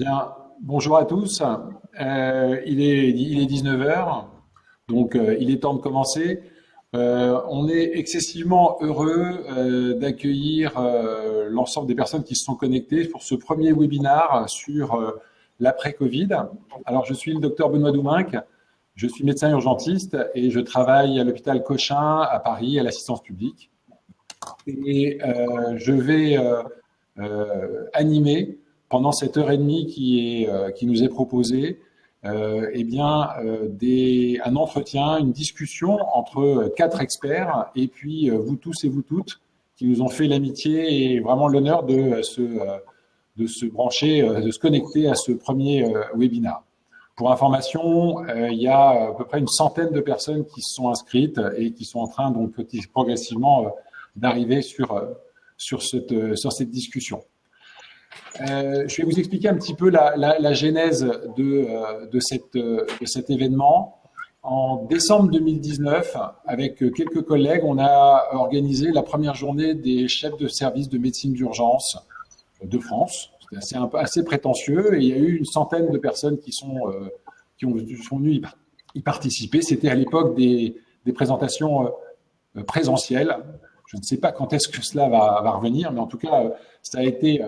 Bien, bonjour à tous. Il est 19 heures, donc il est temps de commencer. On est excessivement heureux d'accueillir l'ensemble des personnes qui se sont connectées pour ce premier webinaire sur l'après-Covid. Alors, je suis le docteur Benoît Douminc, je suis médecin urgentiste et je travaille à l'hôpital Cochin à Paris, à l'assistance publique. Et je vais animer pendant cette heure et demie qui nous est proposée, un entretien, une discussion entre quatre experts et puis vous tous et vous toutes qui nous ont fait l'amitié et vraiment l'honneur de se brancher, de se connecter à ce premier webinaire. Pour information, il y a à peu près une centaine de personnes qui se sont inscrites et qui sont en train donc progressivement d'arriver sur cette discussion. Je vais vous expliquer un petit peu la genèse de cet événement. En décembre 2019, avec quelques collègues, on a organisé la première journée des chefs de service de médecine d'urgence de France. C'était assez prétentieux et il y a eu une centaine de personnes qui sont venues y participer. C'était à l'époque des présentations présentielles. Je ne sais pas quand est-ce que cela va revenir, mais en tout cas, ça a été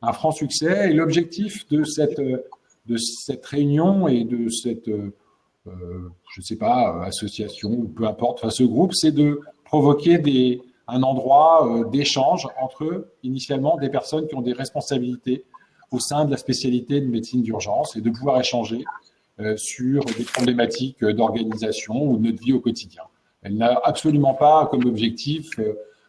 un franc succès. Et l'objectif de cette réunion et de cette, je ne sais pas, association, peu importe, enfin, ce groupe, c'est de provoquer un endroit d'échange entre, initialement, des personnes qui ont des responsabilités au sein de la spécialité de médecine d'urgence et de pouvoir échanger sur des problématiques d'organisation ou de notre vie au quotidien. Elle n'a absolument pas comme objectif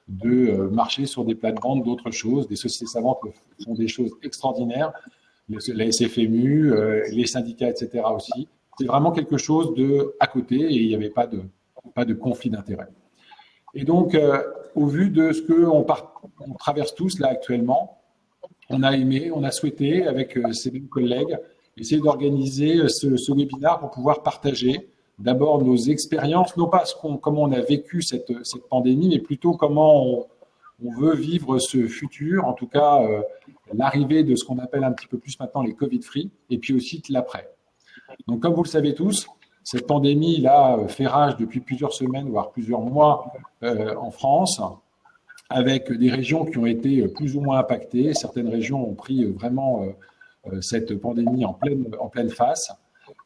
de marcher sur des plates-bandes d'autres choses. Des sociétés savantes font des choses extraordinaires, la SFMU, les syndicats, etc. aussi. C'est vraiment quelque chose à côté et il n'y avait pas de conflit d'intérêt. Et donc, au vu de ce qu'on traverse tous là actuellement, on a souhaité, avec ces mêmes collègues, essayer d'organiser ce webinaire pour pouvoir partager d'abord nos expériences, non pas comment on a vécu cette pandémie, mais plutôt comment on veut vivre ce futur, en tout cas l'arrivée de ce qu'on appelle un petit peu plus maintenant les Covid-free, et puis aussi l'après. Donc comme vous le savez tous, cette pandémie là fait rage depuis plusieurs semaines, voire plusieurs mois en France, avec des régions qui ont été plus ou moins impactées. Certaines régions ont pris vraiment cette pandémie en pleine face.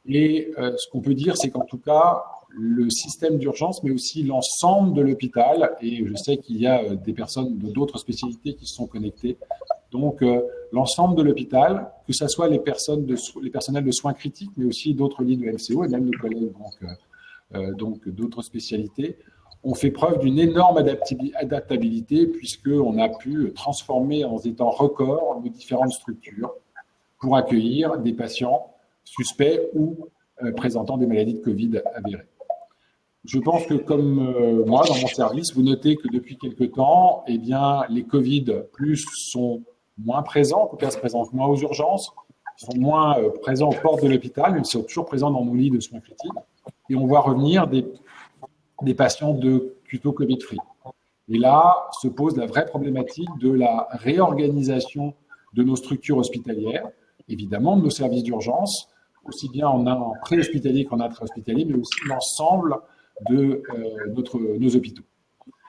Et ce qu'on peut dire, c'est qu'en tout cas, le système d'urgence, mais aussi l'ensemble de l'hôpital, et je sais qu'il y a des personnes d'autres spécialités qui se sont connectées, donc l'ensemble de l'hôpital, que ce soit les personnels de soins critiques, mais aussi d'autres lits de MCO, et même nos collègues donc d'autres spécialités, ont fait preuve d'une énorme adaptabilité, puisqu'on a pu transformer en des temps records nos différentes structures pour accueillir des patients suspects ou présentant des maladies de Covid avérées. Je pense que comme moi, dans mon service, vous notez que depuis quelque temps, eh bien, les Covid plus sont moins présents, en tout cas se présentent moins aux urgences, sont moins présents aux portes de l'hôpital, même s'ils sont toujours présents dans nos lits de soins critiques. Et on voit revenir des patients plutôt Covid-free. Et là se pose la vraie problématique de la réorganisation de nos structures hospitalières, évidemment de nos services d'urgence, aussi bien en pré-hospitalier qu'en intra-hospitalier, mais aussi l'ensemble de nos hôpitaux.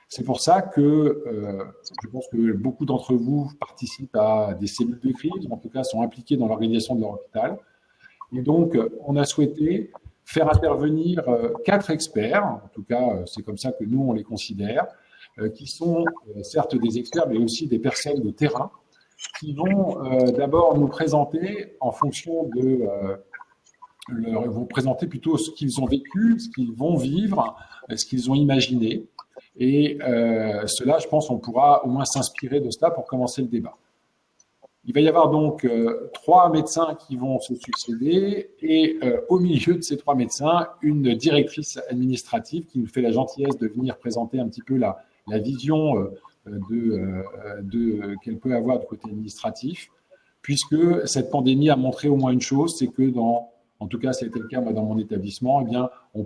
C'est pour ça que je pense que beaucoup d'entre vous participent à des cellules de crise, ou en tout cas sont impliqués dans l'organisation de leur hôpital. Et donc, on a souhaité faire intervenir 4 experts, en tout cas, c'est comme ça que nous, on les considère, qui sont certes des experts, mais aussi des personnes de terrain, qui vont d'abord nous présenter en fonction vous présenter plutôt ce qu'ils ont vécu, ce qu'ils vont vivre, ce qu'ils ont imaginé. Et cela, je pense, on pourra au moins s'inspirer de cela pour commencer le débat. Il va y avoir donc 3 médecins qui vont se succéder et au milieu de ces 3 médecins, une directrice administrative qui nous fait la gentillesse de venir présenter un petit peu la vision qu'elle peut avoir du côté administratif, puisque cette pandémie a montré au moins une chose, c'est que en tout cas, ça a été le cas dans mon établissement, eh bien, on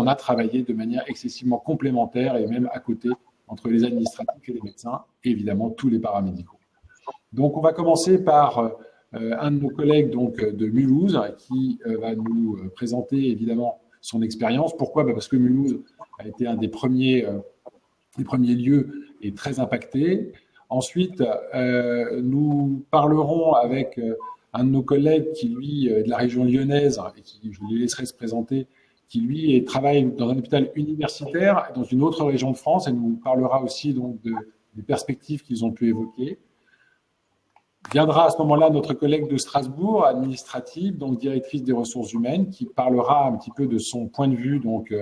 a travaillé de manière excessivement complémentaire et même à côté entre les administratifs et les médecins, et évidemment tous les paramédicaux. Donc, on va commencer par un de nos collègues donc, de Mulhouse qui va nous présenter évidemment son expérience. Pourquoi? Parce que Mulhouse a été un des premiers lieux et très impacté. Ensuite, nous parlerons avec un de nos collègues qui, lui, est de la région lyonnaise, et qui, je lui laisserai se présenter, qui, lui, travaille dans un hôpital universitaire dans une autre région de France, et nous parlera aussi donc des perspectives qu'ils ont pu évoquer. Viendra à ce moment-là notre collègue de Strasbourg, administrative, donc directrice des ressources humaines, qui parlera un petit peu de son point de vue donc,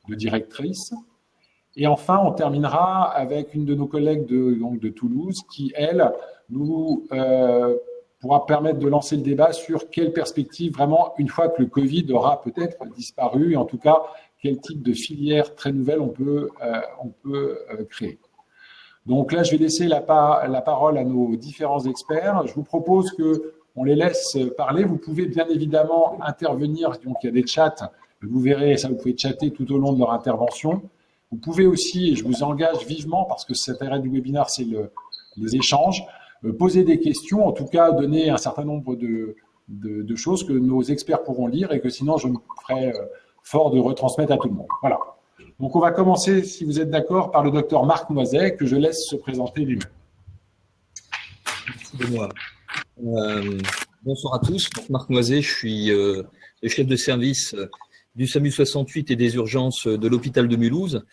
de directrice. Et enfin, on terminera avec une de nos collègues de Toulouse qui, elle, nous pourra permettre de lancer le débat sur quelle perspective, vraiment, une fois que le Covid aura peut-être disparu, et en tout cas, quel type de filière très nouvelle on peut créer. Donc là, je vais laisser la parole à nos différents experts. Je vous propose qu'on les laisse parler. Vous pouvez bien évidemment intervenir. Donc, il y a des chats. Vous verrez, ça, vous pouvez chatter tout au long de leur intervention. Vous pouvez aussi, et je vous engage vivement, parce que cet arrêt du webinaire, c'est les échanges, poser des questions, en tout cas donner un certain nombre de choses que nos experts pourront lire et que sinon je me ferai fort de retransmettre à tout le monde. Voilà. Donc on va commencer, si vous êtes d'accord, par le docteur Marc Noiset, que je laisse se présenter lui-même. Merci Benoît. Bonsoir à tous. Donc, Marc Noiset, je suis le chef de service du SAMU 68 et des urgences de l'hôpital de Mulhouse,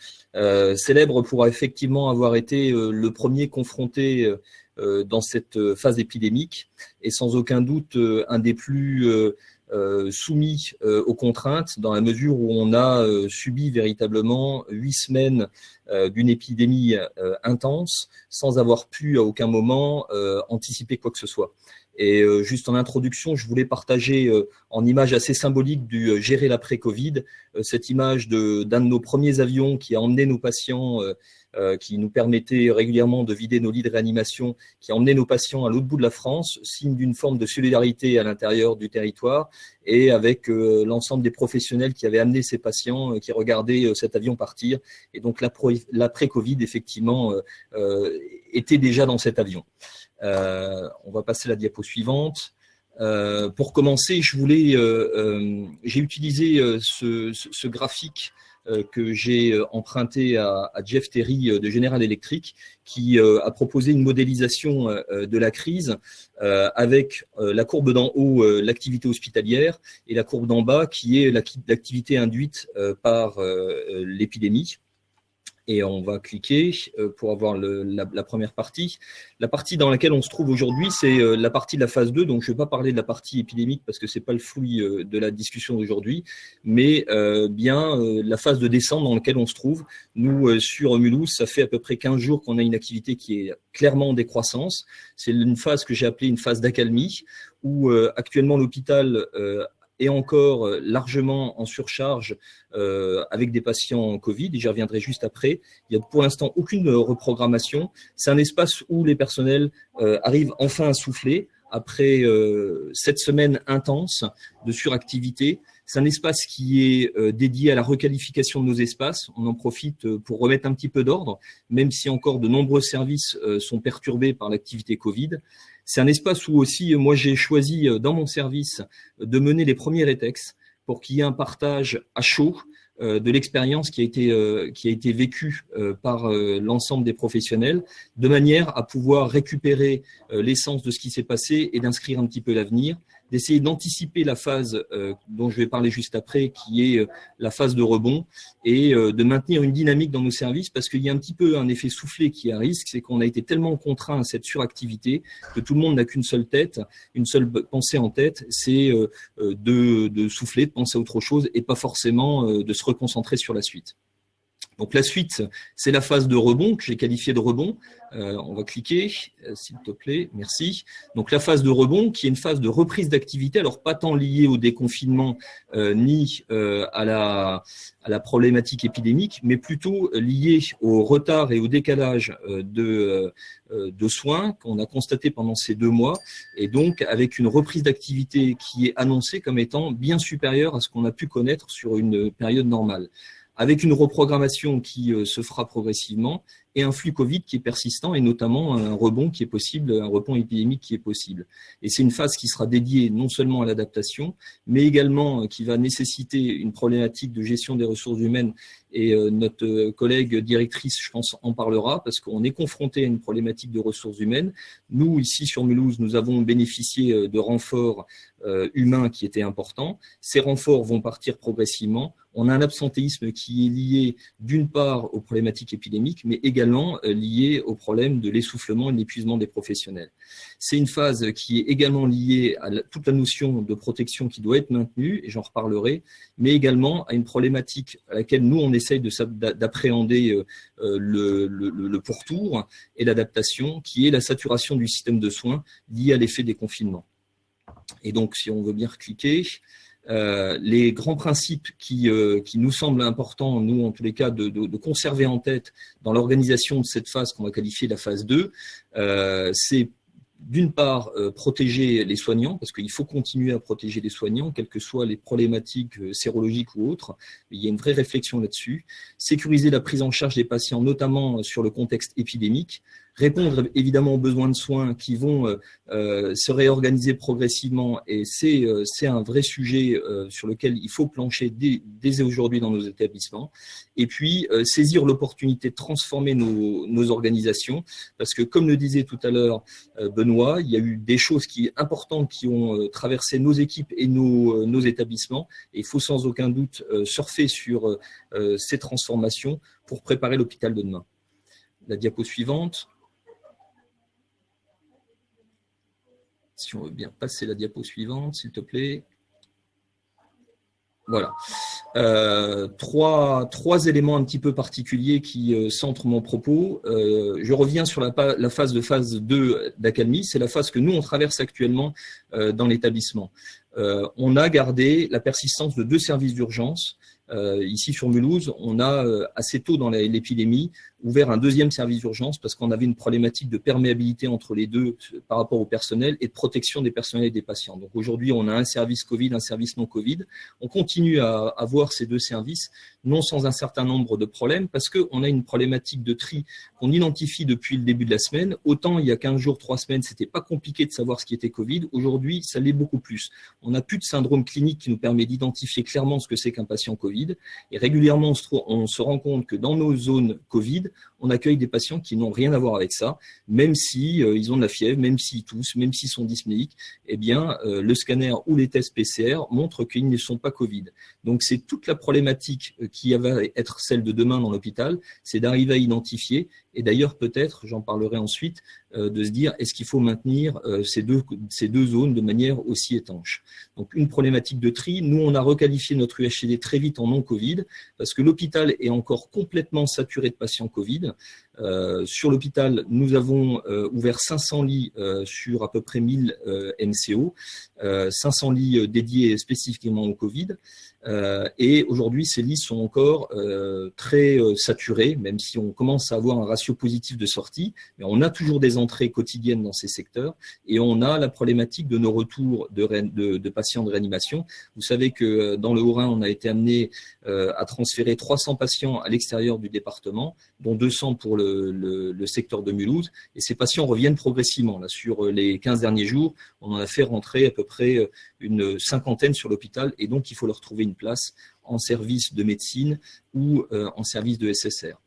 célèbre pour effectivement avoir été le premier confronté dans cette phase épidémique et sans aucun doute un des plus soumis aux contraintes, dans la mesure où on a subi véritablement 8 semaines d'une épidémie intense sans avoir pu à aucun moment anticiper quoi que ce soit. Et juste en introduction, je voulais partager en image assez symbolique du gérer l'après-Covid, cette image d'un de nos premiers avions qui a emmené nos patients, qui nous permettait régulièrement de vider nos lits de réanimation, qui a emmené nos patients à l'autre bout de la France, signe d'une forme de solidarité à l'intérieur du territoire, et avec l'ensemble des professionnels qui avaient amené ces patients, qui regardaient cet avion partir. Et donc l'après-Covid, effectivement, était déjà dans cet avion. On va passer à la diapo suivante. Pour commencer, j'ai utilisé ce graphique que j'ai emprunté à Jeff Terry de General Electric, qui a proposé une modélisation de la crise avec la courbe d'en haut, l'activité hospitalière, et la courbe d'en bas qui est l'activité induite par l'épidémie. Et on va cliquer pour avoir la première partie. La partie dans laquelle on se trouve aujourd'hui, c'est la partie de la phase 2. Donc, je ne vais pas parler de la partie épidémique parce que ce n'est pas le fruit de la discussion d'aujourd'hui, mais bien la phase de descente dans laquelle on se trouve. Nous, sur Mulhouse, ça fait à peu près 15 jours qu'on a une activité qui est clairement en décroissance. C'est une phase que j'ai appelée une phase d'accalmie, où actuellement l'hôpital est encore largement en surcharge avec des patients Covid, et j'y reviendrai juste après. Il n'y a pour l'instant aucune reprogrammation. C'est un espace où les personnels arrivent enfin à souffler après 7 semaines intenses de suractivité. C'est un espace qui est dédié à la requalification de nos espaces. On en profite pour remettre un petit peu d'ordre, même si encore de nombreux services sont perturbés par l'activité Covid. C'est un espace où aussi, moi, j'ai choisi dans mon service de mener les premiers rétex pour qu'il y ait un partage à chaud de l'expérience qui a été vécue par l'ensemble des professionnels, de manière à pouvoir récupérer l'essence de ce qui s'est passé et d'inscrire un petit peu l'avenir, d'essayer d'anticiper la phase dont je vais parler juste après, qui est la phase de rebond, et de maintenir une dynamique dans nos services, parce qu'il y a un petit peu un effet soufflé qui est à risque, c'est qu'on a été tellement contraint à cette suractivité que tout le monde n'a qu'une seule tête, une seule pensée en tête, c'est de souffler, de penser à autre chose, et pas forcément de se reconcentrer sur la suite. Donc la suite, c'est la phase de rebond que j'ai qualifiée de rebond. On va cliquer, s'il te plaît, merci. Donc la phase de rebond qui est une phase de reprise d'activité, alors pas tant liée au déconfinement ni à la problématique épidémique, mais plutôt liée au retard et au décalage de soins qu'on a constaté pendant ces 2 mois, et donc avec une reprise d'activité qui est annoncée comme étant bien supérieure à ce qu'on a pu connaître sur une période normale, avec une reprogrammation qui se fera progressivement et un flux Covid qui est persistant et notamment un rebond qui est possible, un rebond épidémique qui est possible. Et c'est une phase qui sera dédiée non seulement à l'adaptation, mais également qui va nécessiter une problématique de gestion des ressources humaines. Et notre collègue directrice, je pense, en parlera parce qu'on est confronté à une problématique de ressources humaines. Nous, ici sur Mulhouse, nous avons bénéficié de renforts humains qui étaient importants. Ces renforts vont partir progressivement. On a un absentéisme qui est lié d'une part aux problématiques épidémiques, mais également lié au problème de l'essoufflement et de l'épuisement des professionnels. C'est une phase qui est également liée à toute la notion de protection qui doit être maintenue, et j'en reparlerai, mais également à une problématique à laquelle nous, on essaye d'appréhender le pourtour et l'adaptation, qui est la saturation du système de soins liée à l'effet des confinements. Et donc, si on veut bien recliquer, les grands principes qui nous semblent importants, nous en tous les cas, de conserver en tête dans l'organisation de cette phase qu'on va qualifier la phase 2, c'est d'une part protéger les soignants, parce qu'il faut continuer à protéger les soignants, quelles que soient les problématiques sérologiques ou autres. Il y a une vraie réflexion là-dessus. Sécuriser la prise en charge des patients, notamment sur le contexte épidémique. Répondre évidemment aux besoins de soins qui vont se réorganiser progressivement, et c'est un vrai sujet sur lequel il faut plancher dès aujourd'hui dans nos établissements. Et puis saisir l'opportunité de transformer nos organisations, parce que comme le disait tout à l'heure Benoît, il y a eu des choses importantes qui ont traversé nos équipes et nos établissements, et il faut sans aucun doute surfer sur ces transformations pour préparer l'hôpital de demain. La diapo suivante. Si on veut bien passer la diapo suivante, s'il te plaît. Voilà. Trois éléments un petit peu particuliers qui centrent mon propos. Je reviens sur la phase 2 d'Accalmie. C'est la phase que nous, on traverse actuellement dans l'établissement. On a gardé la persistance de 2 services d'urgence. Ici sur Mulhouse, on a assez tôt dans l'épidémie ouvert un 2e service d'urgence parce qu'on avait une problématique de perméabilité entre les deux par rapport au personnel et de protection des personnels et des patients. Donc aujourd'hui, on a un service Covid, un service non Covid. On continue à avoir ces 2 services, non sans un certain nombre de problèmes, parce qu'on a une problématique de tri qu'on identifie depuis le début de la semaine. Autant il y a 15 jours, 3 semaines, c'était pas compliqué de savoir ce qui était Covid. Aujourd'hui, ça l'est beaucoup plus. On n'a plus de syndrome clinique qui nous permet d'identifier clairement ce que c'est qu'un patient Covid. Et régulièrement, on se rend compte que dans nos zones Covid, on accueille des patients qui n'ont rien à voir avec ça, même si ils ont de la fièvre, même s'ils toussent, même s'ils sont dyspnéiques, eh bien, le scanner ou les tests PCR montrent qu'ils ne sont pas Covid. Donc, c'est toute la problématique qui va être celle de demain dans l'hôpital, c'est d'arriver à identifier, et d'ailleurs peut-être, j'en parlerai ensuite, de se dire est-ce qu'il faut maintenir ces deux zones de manière aussi étanche. Donc, une problématique de tri. Nous, on a requalifié notre UHCD très vite en non-Covid, parce que l'hôpital est encore complètement saturé de patients Covid. Sur l'hôpital, nous avons ouvert 500 lits sur à peu près 1000 MCO, 500 lits dédiés spécifiquement au Covid. Et aujourd'hui, ces lits sont encore très saturés, même si on commence à avoir un ratio positif de sortie, mais on a toujours des entrées quotidiennes dans ces secteurs, et on a la problématique de nos retours de patients de réanimation. Vous savez que dans le Haut-Rhin, on a été amené à transférer 300 patients à l'extérieur du département, dont 200 pour le secteur de Mulhouse, et ces patients reviennent progressivement. Là, sur les 15 derniers jours, on en a fait rentrer à peu près une 50aine sur l'hôpital, et donc il faut leur trouver une place en service de médecine ou en service de SSR.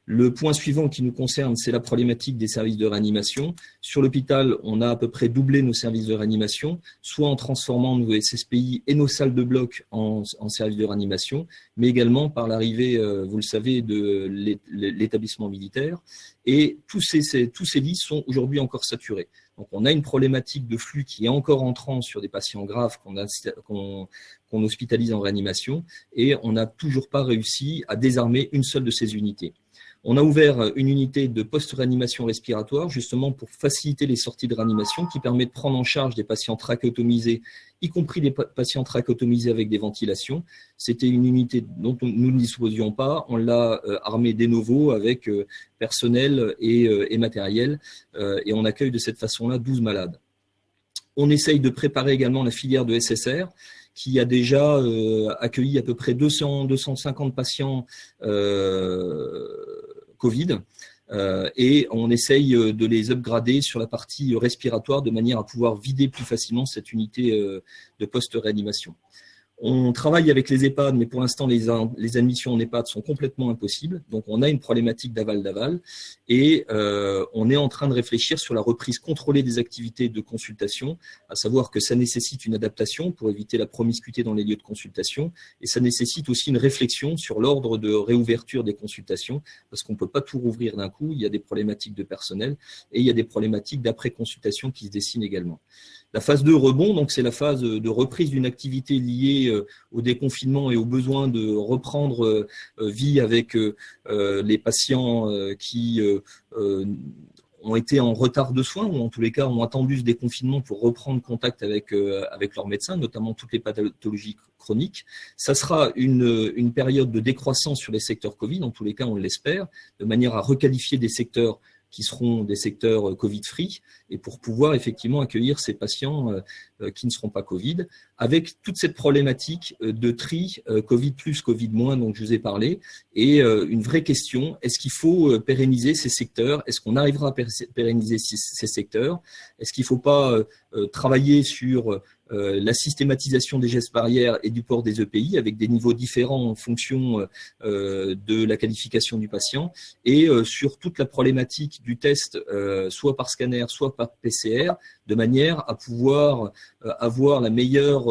Le point suivant qui nous concerne, c'est la problématique des services de réanimation. Sur l'hôpital, on a à peu près doublé nos services de réanimation, soit en transformant nos SSPI et nos salles de bloc en services de réanimation, mais également par l'arrivée, vous le savez, de l'établissement militaire. Et tous ces lits sont aujourd'hui encore saturés. Donc, on a une problématique de flux qui est encore entrant sur des patients graves qu'on hospitalise en réanimation, et on n'a toujours pas réussi à désarmer une seule de ces unités. On a ouvert une unité de post-réanimation respiratoire, justement pour faciliter les sorties de réanimation, qui permet de prendre en charge des patients trachéotomisés, y compris des patients trachéotomisés avec des ventilations. C'était une unité dont nous ne disposions pas. On l'a armée de nouveau avec personnel et matériel, et on accueille de cette façon-là 12 malades. On essaye de préparer également la filière de SSR, qui a déjà accueilli à peu près 200-250 patients Covid. et on essaye de les upgrader sur la partie respiratoire de manière à pouvoir vider plus facilement cette unité de post-réanimation. On travaille avec les EHPAD, mais pour l'instant, les admissions en EHPAD sont complètement impossibles. Donc, on a une problématique d'aval-d'aval et on est en train de réfléchir sur la reprise contrôlée des activités de consultation, à savoir que ça nécessite une adaptation pour éviter la promiscuité dans les lieux de consultation et ça nécessite aussi une réflexion sur l'ordre de réouverture des consultations parce qu'on ne peut pas tout rouvrir d'un coup. Il y a des problématiques de personnel et il y a des problématiques d'après-consultation qui se dessinent également. La phase 2 rebond, donc c'est la phase de reprise d'une activité liée au déconfinement et au besoin de reprendre vie avec les patients qui ont été en retard de soins ou en tous les cas ont attendu ce déconfinement pour reprendre contact avec leur médecin, notamment toutes les pathologies chroniques. Ça sera une période de décroissance sur les secteurs Covid, en tous les cas on l'espère, de manière à requalifier des secteurs qui seront des secteurs Covid-free et pour pouvoir effectivement accueillir ces patients qui ne seront pas Covid, avec toute cette problématique de tri Covid plus, Covid moins dont je vous ai parlé, et une vraie question, est-ce qu'il faut pérenniser ces secteurs? Est-ce qu'on arrivera à pérenniser ces secteurs? Est-ce qu'il ne faut pas travailler sur la systématisation des gestes barrières et du port des EPI avec des niveaux différents en fonction de la qualification du patient et sur toute la problématique du test soit par scanner, soit par PCR, de manière à pouvoir avoir la meilleure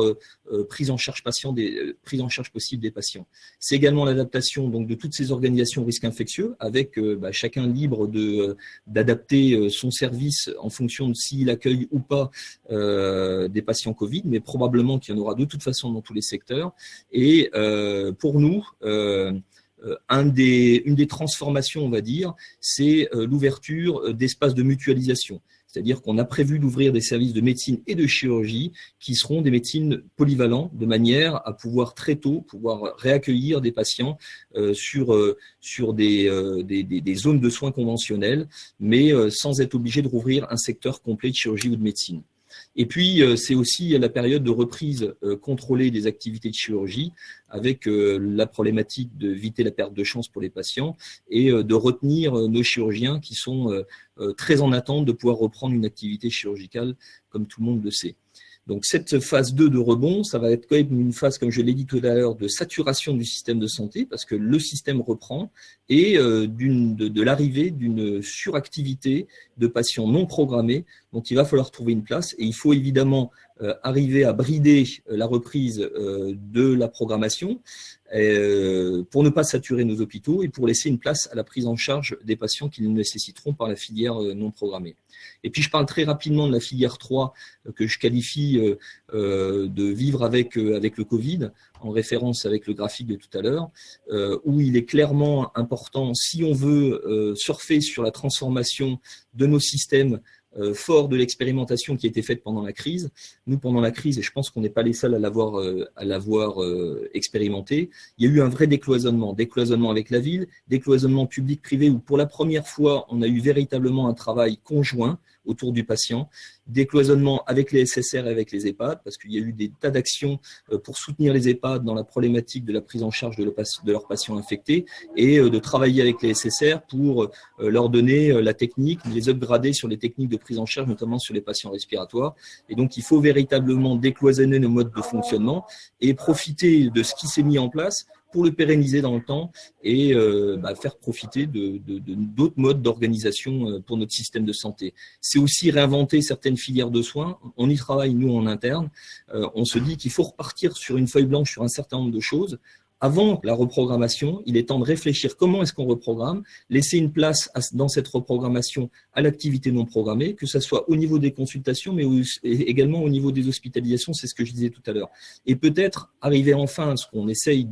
prise en charge possible des patients. C'est également l'adaptation donc de toutes ces organisations risques infectieux avec chacun libre d'adapter son service en fonction de s'il accueille ou pas des patients Covid, mais probablement qu'il y en aura de toute façon dans tous les secteurs. Et pour nous, une des transformations, on va dire, c'est l'ouverture d'espaces de mutualisation. C'est-à-dire qu'on a prévu d'ouvrir des services de médecine et de chirurgie qui seront des médecines polyvalents de manière à pouvoir très tôt pouvoir réaccueillir des patients sur des zones de soins conventionnelles, mais sans être obligé de rouvrir un secteur complet de chirurgie ou de médecine. Et puis, c'est aussi la période de reprise contrôlée des activités de chirurgie avec la problématique d'éviter la perte de chance pour les patients et de retenir nos chirurgiens qui sont très en attente de pouvoir reprendre une activité chirurgicale comme tout le monde le sait. Donc, cette phase 2 de rebond, ça va être quand même une phase, comme je l'ai dit tout à l'heure, de saturation du système de santé parce que le système reprend et de l'arrivée d'une suractivité de patients non programmés dont il va falloir trouver une place. Et il faut évidemment arriver à brider la reprise de la programmation pour ne pas saturer nos hôpitaux et pour laisser une place à la prise en charge des patients qui le nécessiteront par la filière non programmée. Et puis, je parle très rapidement de la filière 3 que je qualifie de vivre avec le Covid, en référence avec le graphique de tout à l'heure, où il est clairement important, si on veut surfer sur la transformation de nos systèmes fort de l'expérimentation qui a été faite pendant la crise. Nous, pendant la crise, et je pense qu'on n'est pas les seuls à l'avoir expérimenté, il y a eu un vrai décloisonnement avec la ville, décloisonnement public-privé, où pour la première fois, on a eu véritablement un travail conjoint autour du patient, décloisonnement avec les SSR et avec les EHPAD, parce qu'il y a eu des tas d'actions pour soutenir les EHPAD dans la problématique de la prise en charge de leurs patients infectés et de travailler avec les SSR pour leur donner la technique, les upgrader sur les techniques de prise en charge, notamment sur les patients respiratoires. Et donc, il faut véritablement décloisonner nos modes de fonctionnement et profiter de ce qui s'est mis en place pour le pérenniser dans le temps et faire profiter d'autres modes d'organisation pour notre système de santé. C'est aussi réinventer certaines filières de soins. On y travaille, nous, en interne. On se dit qu'il faut repartir sur une feuille blanche sur un certain nombre de choses. Avant la reprogrammation, il est temps de réfléchir comment est-ce qu'on reprogramme, laisser une place dans cette reprogrammation à l'activité non programmée, que ce soit au niveau des consultations, mais également au niveau des hospitalisations, c'est ce que je disais tout à l'heure. Et peut-être arriver enfin à ce qu'on essaye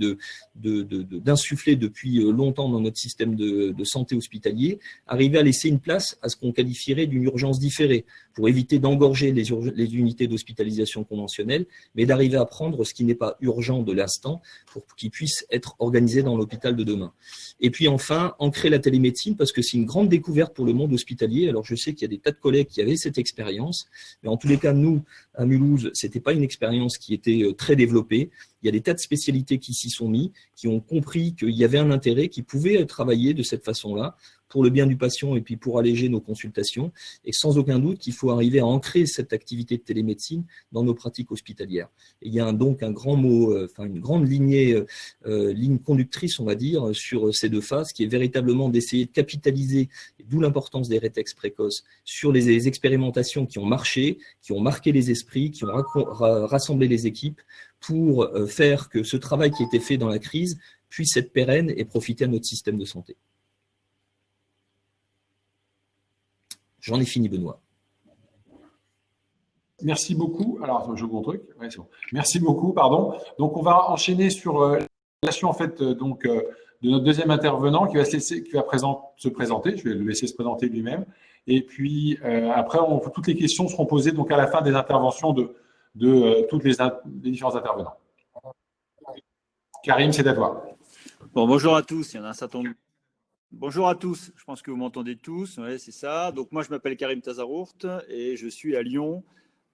d'insuffler depuis longtemps dans notre système de santé hospitalier, arriver à laisser une place à ce qu'on qualifierait d'une urgence différée, pour éviter d'engorger les unités d'hospitalisation conventionnelles, mais d'arriver à prendre ce qui n'est pas urgent de l'instant pour qu'ils puissent être organisés dans l'hôpital de demain. Et puis enfin, ancrer la télémédecine, parce que c'est une grande découverte pour le monde hospitalier. Alors je sais qu'il y a des tas de collègues qui avaient cette expérience, mais en tous les cas, nous, à Mulhouse, c'était pas une expérience qui était très développée. Il y a des tas de spécialités qui s'y sont mis, qui ont compris qu'il y avait un intérêt, qui pouvaient travailler de cette façon-là. pour le bien du patient et puis pour alléger nos consultations. Et sans aucun doute qu'il faut arriver à ancrer cette activité de télémédecine dans nos pratiques hospitalières. Et il y a donc un grand mot, une grande ligne conductrice, on va dire, sur ces deux phases, qui est véritablement d'essayer de capitaliser, d'où l'importance des rétex précoces, sur les expérimentations qui ont marché, qui ont marqué les esprits, qui ont rassemblé les équipes pour faire que ce travail qui a été fait dans la crise puisse être pérenne et profiter à notre système de santé. J'en ai fini, Benoît. Merci beaucoup. Alors, je vous truc. Ouais, c'est bon. Merci beaucoup, pardon. Donc, on va enchaîner sur la relation en fait, de notre deuxième intervenant qui va se présenter. Je vais le laisser se présenter lui-même. Et puis, après, toutes les questions seront posées donc, à la fin des interventions de tous les différents intervenants. Karim, c'est à toi. Bon, bonjour à tous. Il y en a un certain nombre. Bonjour à tous. Je pense que vous m'entendez tous. Oui, c'est ça. Donc, moi, je m'appelle Karim Tazarourt et je suis à Lyon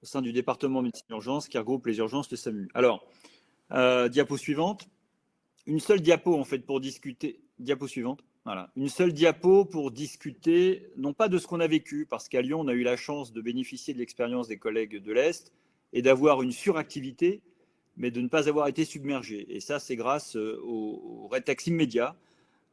au sein du département médecine urgence qui regroupe les urgences de SAMU. Alors, diapo suivante. Une seule diapo, en fait, pour discuter. Diapo suivante. Voilà. Une seule diapo pour discuter, non pas de ce qu'on a vécu, parce qu'à Lyon, on a eu la chance de bénéficier de l'expérience des collègues de l'Est et d'avoir une suractivité, mais de ne pas avoir été submergé. Et ça, c'est grâce au rétex immédiat,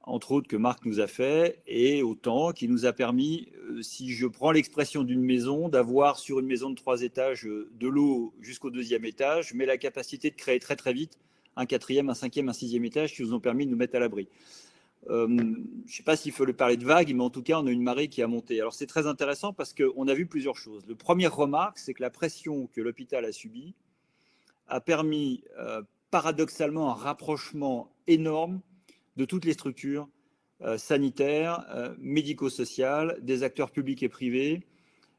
entre autres, que Marc nous a fait, et au temps qui nous a permis, si je prends l'expression d'une maison, d'avoir sur une maison de 3 étages de l'eau jusqu'au 2e étage, mais la capacité de créer très très vite un 4e, un 5e, un 6e étage qui nous ont permis de nous mettre à l'abri. Je ne sais pas s'il faut le parler de vagues, mais en tout cas, on a une marée qui a monté. Alors, c'est très intéressant parce qu'on a vu plusieurs choses. La première remarque, c'est que la pression que l'hôpital a subie a permis paradoxalement un rapprochement énorme de toutes les structures sanitaires, médico-sociales, des acteurs publics et privés,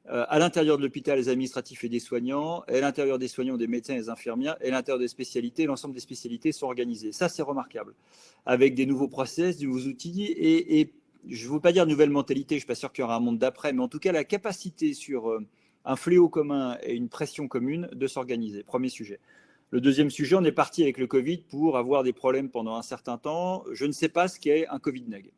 à l'intérieur de l'hôpital, les administratifs et des soignants, et à l'intérieur des soignants, des médecins et des infirmières, et à l'intérieur des spécialités, l'ensemble des spécialités sont organisées. Ça, c'est remarquable, avec des nouveaux process, des nouveaux outils, et je ne veux pas dire nouvelle mentalité, je ne suis pas sûr qu'il y aura un monde d'après, mais en tout cas, la capacité sur un fléau commun et une pression commune de s'organiser. Premier sujet. Le deuxième sujet, on est parti avec le Covid pour avoir des problèmes pendant un certain temps. Je ne sais pas ce qu'est un Covid-neg.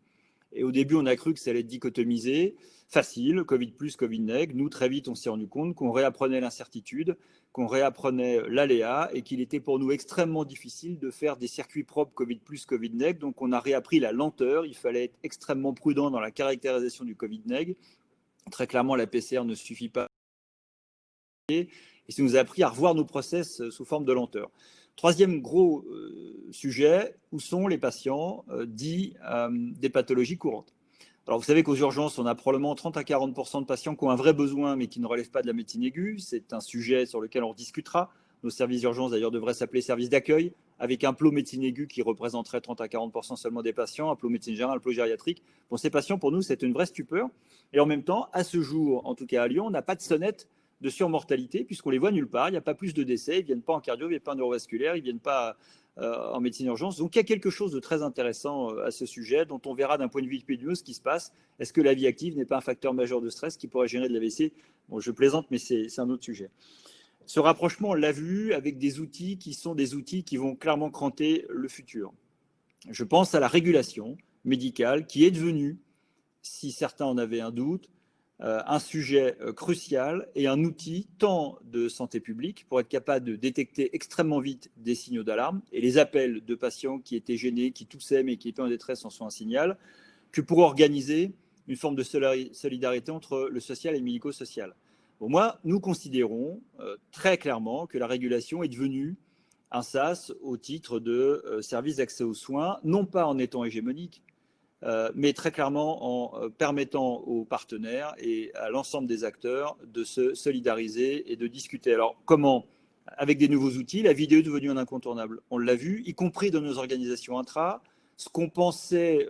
Et au début, on a cru que ça allait être dichotomisé, facile, Covid plus, Covid-neg. Nous, très vite, on s'est rendu compte qu'on réapprenait l'incertitude, qu'on réapprenait l'aléa et qu'il était pour nous extrêmement difficile de faire des circuits propres Covid plus, Covid-neg. Donc, on a réappris la lenteur. Il fallait être extrêmement prudent dans la caractérisation du Covid-neg. Très clairement, la PCR ne suffit pas. Et ça nous a appris à revoir nos process sous forme de lenteur. Troisième gros sujet, où sont les patients dits des pathologies courantes? Alors, vous savez qu'aux urgences, on a probablement 30 à 40% de patients qui ont un vrai besoin, mais qui ne relèvent pas de la médecine aiguë. C'est un sujet sur lequel on discutera. Nos services d'urgence, d'ailleurs, devraient s'appeler services d'accueil, avec un plot médecine aiguë qui représenterait 30 à 40% seulement des patients, un plot médecine générale, un plot gériatrique. Bon, ces patients, pour nous, c'est une vraie stupeur. Et en même temps, à ce jour, en tout cas à Lyon, on n'a pas de sonnette de surmortalité, puisqu'on les voit nulle part. Il n'y a pas plus de décès, ils ne viennent pas en cardio, ils ne viennent pas en neurovasculaire, ils ne viennent pas en médecine urgence. Donc il y a quelque chose de très intéressant à ce sujet, dont on verra d'un point de vue épidémiologique ce qui se passe. Est-ce que la vie active n'est pas un facteur majeur de stress qui pourrait générer de l'AVC? Bon, je plaisante, mais c'est un autre sujet. Ce rapprochement, on l'a vu avec des outils qui sont des outils qui vont clairement cranter le futur. Je pense à la régulation médicale qui est devenue, si certains en avaient un doute, un sujet crucial et un outil tant de santé publique pour être capable de détecter extrêmement vite des signaux d'alarme, et les appels de patients qui étaient gênés, qui toussaient mais qui étaient en détresse en sont un signal, que pour organiser une forme de solidarité entre le social et le médico-social. Bon, moi, nous considérons très clairement que la régulation est devenue un SaaS au titre de service d'accès aux soins, non pas en étant hégémonique, mais très clairement en permettant aux partenaires et à l'ensemble des acteurs de se solidariser et de discuter. Alors, comment? Avec des nouveaux outils, la vidéo est devenue un incontournable. On l'a vu, y compris dans nos organisations intra. Ce qu'on pensait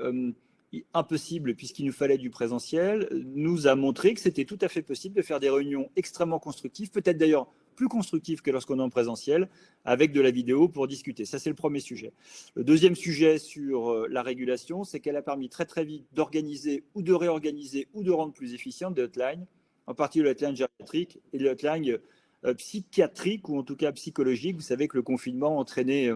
impossible, puisqu'il nous fallait du présentiel, nous a montré que c'était tout à fait possible de faire des réunions extrêmement constructives, peut-être d'ailleurs plus constructives que lorsqu'on est en présentiel, avec de la vidéo pour discuter. Ça, c'est le premier sujet. Le deuxième sujet sur la régulation, c'est qu'elle a permis très très vite d'organiser ou de réorganiser ou de rendre plus efficiente des hotlines, en partie de hotline gériatrique et de hotline psychiatrique ou en tout cas psychologique. Vous savez que le confinement entraînait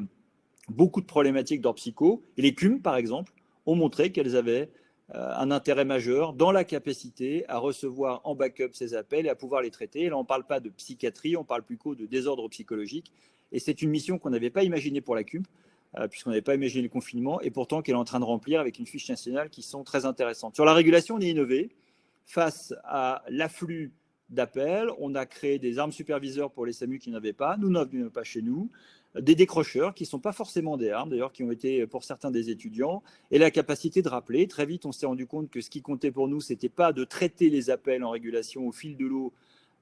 beaucoup de problématiques d'ordre psycho, et les CUM, par exemple, ont montré qu'elles avaient un intérêt majeur dans la capacité à recevoir en backup ces appels et à pouvoir les traiter. Et là, on ne parle pas de psychiatrie, on parle plutôt de désordre psychologique. Et c'est une mission qu'on n'avait pas imaginée pour la CUP, puisqu'on n'avait pas imaginé le confinement, et pourtant qu'elle est en train de remplir avec une fiche nationale qui sont très intéressantes. Sur la régulation, on est innové. Face à l'afflux d'appels, on a créé des armes superviseurs pour les SAMU qui n'avaient pas, nous n'avions pas chez nous, des décrocheurs qui ne sont pas forcément des armes, d'ailleurs, qui ont été pour certains des étudiants, et la capacité de rappeler. Très vite, on s'est rendu compte que ce qui comptait pour nous, ce n'était pas de traiter les appels en régulation au fil de l'eau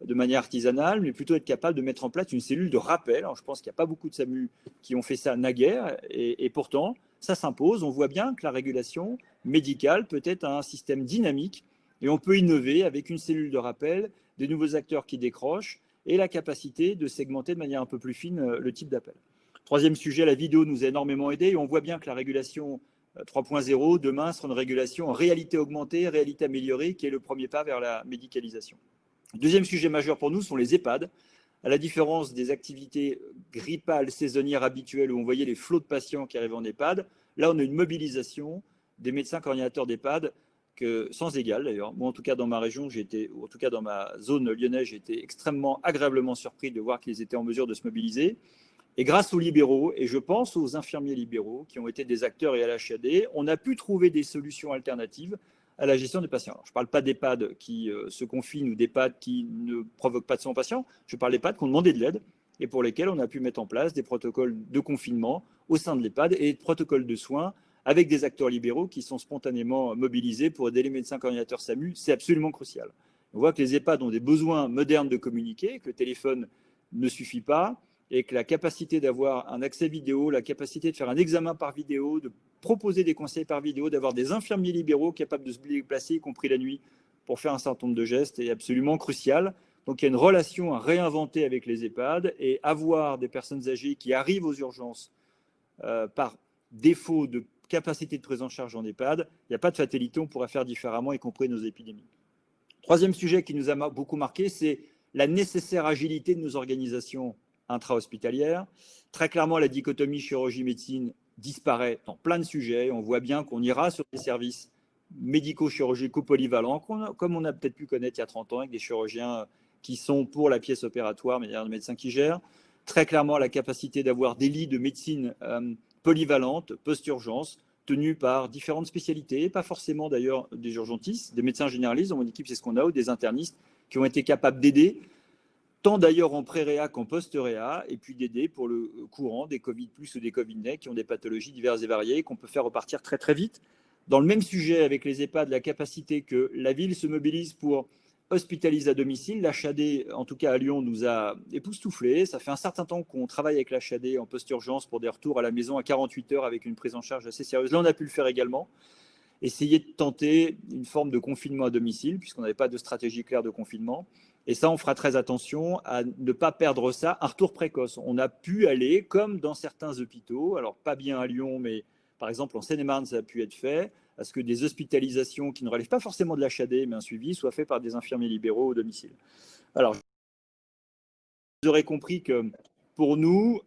de manière artisanale, mais plutôt être capable de mettre en place une cellule de rappel. Alors, je pense qu'il n'y a pas beaucoup de SAMU qui ont fait ça naguère, et pourtant, ça s'impose. On voit bien que la régulation médicale peut être un système dynamique, et on peut innover avec une cellule de rappel, des nouveaux acteurs qui décrochent, et la capacité de segmenter de manière un peu plus fine le type d'appel. Troisième sujet, la vidéo nous a énormément aidé, et on voit bien que la régulation 3.0, demain, sera une régulation en réalité augmentée, réalité améliorée, qui est le premier pas vers la médicalisation. Deuxième sujet majeur pour nous sont les EHPAD. À la différence des activités grippales saisonnières habituelles où on voyait les flots de patients qui arrivaient en EHPAD, là on a une mobilisation des médecins coordinateurs d'EHPAD sans égal d'ailleurs. Moi en tout cas dans ma région, ou en tout cas dans ma zone lyonnaise, j'ai été extrêmement agréablement surpris de voir qu'ils étaient en mesure de se mobiliser. Et grâce aux libéraux, et je pense aux infirmiers libéraux qui ont été des acteurs et à l'HAD, on a pu trouver des solutions alternatives à la gestion des patients. Alors, je ne parle pas d'EHPAD qui se confinent ou d'EHPAD qui ne provoquent pas de son patient, je parle d'EHPAD qui ont demandé de l'aide et pour lesquels on a pu mettre en place des protocoles de confinement au sein de l'EHPAD et des protocoles de soins avec des acteurs libéraux qui sont spontanément mobilisés pour aider les médecins coordinateurs SAMU. C'est absolument crucial. On voit que les EHPAD ont des besoins modernes de communiquer, que le téléphone ne suffit pas, et que la capacité d'avoir un accès vidéo, la capacité de faire un examen par vidéo, de proposer des conseils par vidéo, d'avoir des infirmiers libéraux capables de se déplacer, y compris la nuit, pour faire un certain nombre de gestes, est absolument crucial. Donc il y a une relation à réinventer avec les EHPAD et avoir des personnes âgées qui arrivent aux urgences par défaut de capacité de prise en charge en EHPAD, il n'y a pas de fatalité, on pourrait faire différemment, y compris nos épidémies. Troisième sujet qui nous a beaucoup marqué, c'est la nécessaire agilité de nos organisations intra-hospitalière. Très clairement, la dichotomie chirurgie-médecine disparaît dans plein de sujets. On voit bien qu'on ira sur des services médico-chirurgicaux polyvalents, comme on a peut-être pu connaître il y a 30 ans, avec des chirurgiens qui sont pour la pièce opératoire, mais il y a un médecin qui gère. Très clairement, la capacité d'avoir des lits de médecine polyvalente, post-urgence, tenus par différentes spécialités, pas forcément d'ailleurs des urgentistes, des médecins généralistes, dans mon équipe c'est ce qu'on a, ou des internistes qui ont été capables d'aider tant d'ailleurs en pré-réa qu'en post-réa, et puis d'aider pour le courant des Covid+, ou des Covid-NEC, qui ont des pathologies diverses et variées, qu'on peut faire repartir très très vite. Dans le même sujet avec les EHPAD, la capacité que la ville se mobilise pour hospitaliser à domicile, l'HAD, en tout cas à Lyon, nous a époustouflés. Ça fait un certain temps qu'on travaille avec l'HAD en post-urgence pour des retours à la maison à 48 heures avec une prise en charge assez sérieuse. Là, on a pu le faire également. Essayer de tenter une forme de confinement à domicile, puisqu'on n'avait pas de stratégie claire de confinement. Et ça, on fera très attention à ne pas perdre ça, un retour précoce. On a pu aller, comme dans certains hôpitaux, alors pas bien à Lyon, mais par exemple en Seine-et-Marne, ça a pu être fait, à ce que des hospitalisations qui ne relèvent pas forcément de l'HAD, mais un suivi, soient faites par des infirmiers libéraux au domicile. Alors, vous aurez compris que pour nous,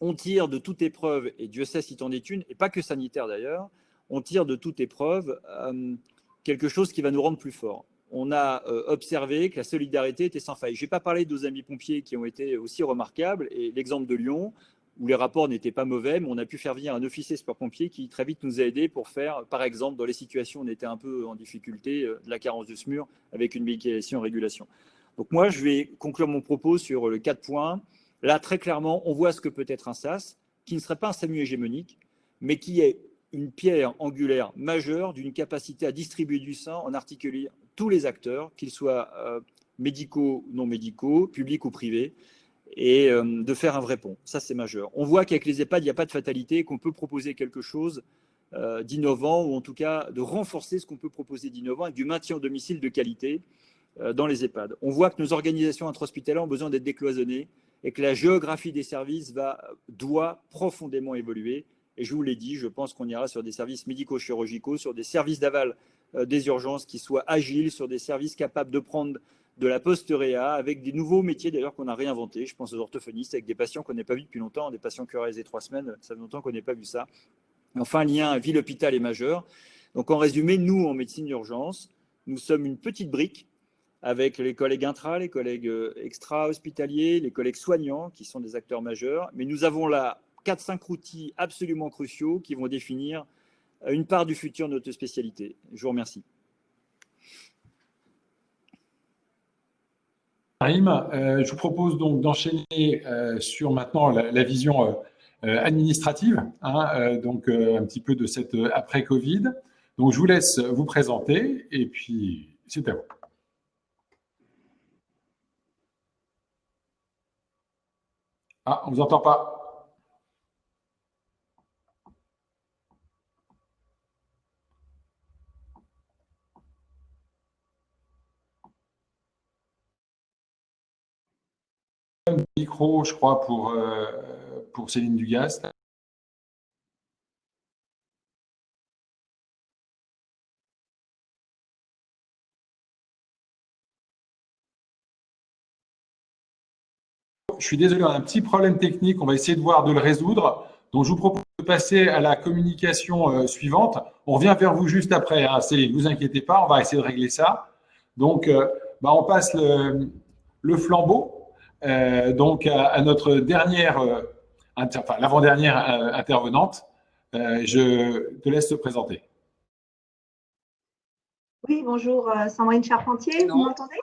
on tire de toute épreuve, et Dieu sait si c'en est une, et pas que sanitaire d'ailleurs, on tire de toute épreuve quelque chose qui va nous rendre plus forts. On a observé que la solidarité était sans faille. Je n'ai pas parlé de nos amis pompiers qui ont été aussi remarquables, et l'exemple de Lyon, où les rapports n'étaient pas mauvais, mais on a pu faire venir un officier sapeur-pompier qui très vite nous a aidés pour faire, par exemple, dans les situations où on était un peu en difficulté, de la carence de SMUR avec une médicalisation en régulation. Donc moi, je vais conclure mon propos sur le 4 points. Là, très clairement, on voit ce que peut être un SAS, qui ne serait pas un SAMU hégémonique, mais qui est une pierre angulaire majeure d'une capacité à distribuer du sang en articulant tous les acteurs, qu'ils soient médicaux ou non médicaux, publics ou privés, et de faire un vrai pont. Ça, c'est majeur. On voit qu'avec les EHPAD, il n'y a pas de fatalité, qu'on peut proposer quelque chose d'innovant, ou en tout cas de renforcer ce qu'on peut proposer d'innovant avec du maintien au domicile de qualité dans les EHPAD. On voit que nos organisations intra-hospitalières ont besoin d'être décloisonnées et que la géographie des services doit profondément évoluer. Et je vous l'ai dit, je pense qu'on ira sur des services médico-chirurgicaux, sur des services d'aval des urgences qui soient agiles, sur des services capables de prendre de la post-réa, avec des nouveaux métiers d'ailleurs qu'on a réinventés. Je pense aux orthophonistes, avec des patients qu'on n'a pas vus depuis longtemps, des patients qui auraient resté 3 semaines, ça fait longtemps qu'on n'ait pas vu ça. Enfin, le lien ville-hôpital est majeur. Donc, en résumé, nous, en médecine d'urgence, nous sommes une petite brique avec les collègues intra, les collègues extra-hospitaliers, les collègues soignants qui sont des acteurs majeurs. Mais nous avons là 4-5 outils absolument cruciaux qui vont définir une part du futur de notre spécialité. Je vous remercie. Karim, je vous propose donc d'enchaîner sur maintenant la vision administrative, hein, donc un petit peu de cette après-Covid. Donc, je vous laisse vous présenter et puis c'est à vous. Ah, on ne vous entend pas. Micro, je crois, pour Céline Dugast. Je suis désolé, on a un petit problème technique. On va essayer de voir de le résoudre. Donc, je vous propose de passer à la communication suivante. On revient vers vous juste après, hein, Céline. Ne vous inquiétez pas, on va essayer de régler ça. Donc, on passe le flambeau donc à notre dernière, enfin l'avant-dernière intervenante. Je te laisse te présenter. Oui, bonjour, Sandrine Charpentier, vous m'entendez?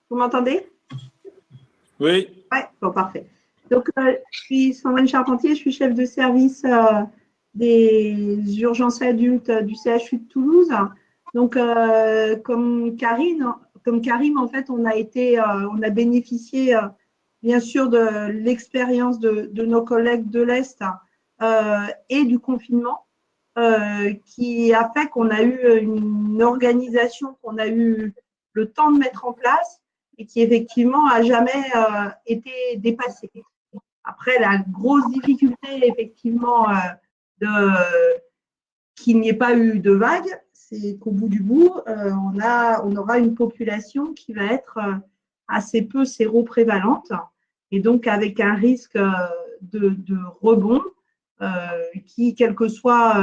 Vous m'entendez? Oui. Oui, bon, parfait. Donc, je suis Sandrine Charpentier, je suis chef de service des urgences adultes du CHU de Toulouse. Donc, comme Karim, en fait, on a bénéficié, bien sûr, de l'expérience de nos collègues de l'Est et du confinement, qui a fait qu'on a eu une organisation qu'on a eu le temps de mettre en place et qui, effectivement, a jamais été dépassée. Après, la grosse difficulté, effectivement, qu'il n'y ait pas eu de vague, c'est qu'au bout du bout, on aura une population qui va être assez peu séroprévalente et donc avec un risque de rebond qui, quelle que soit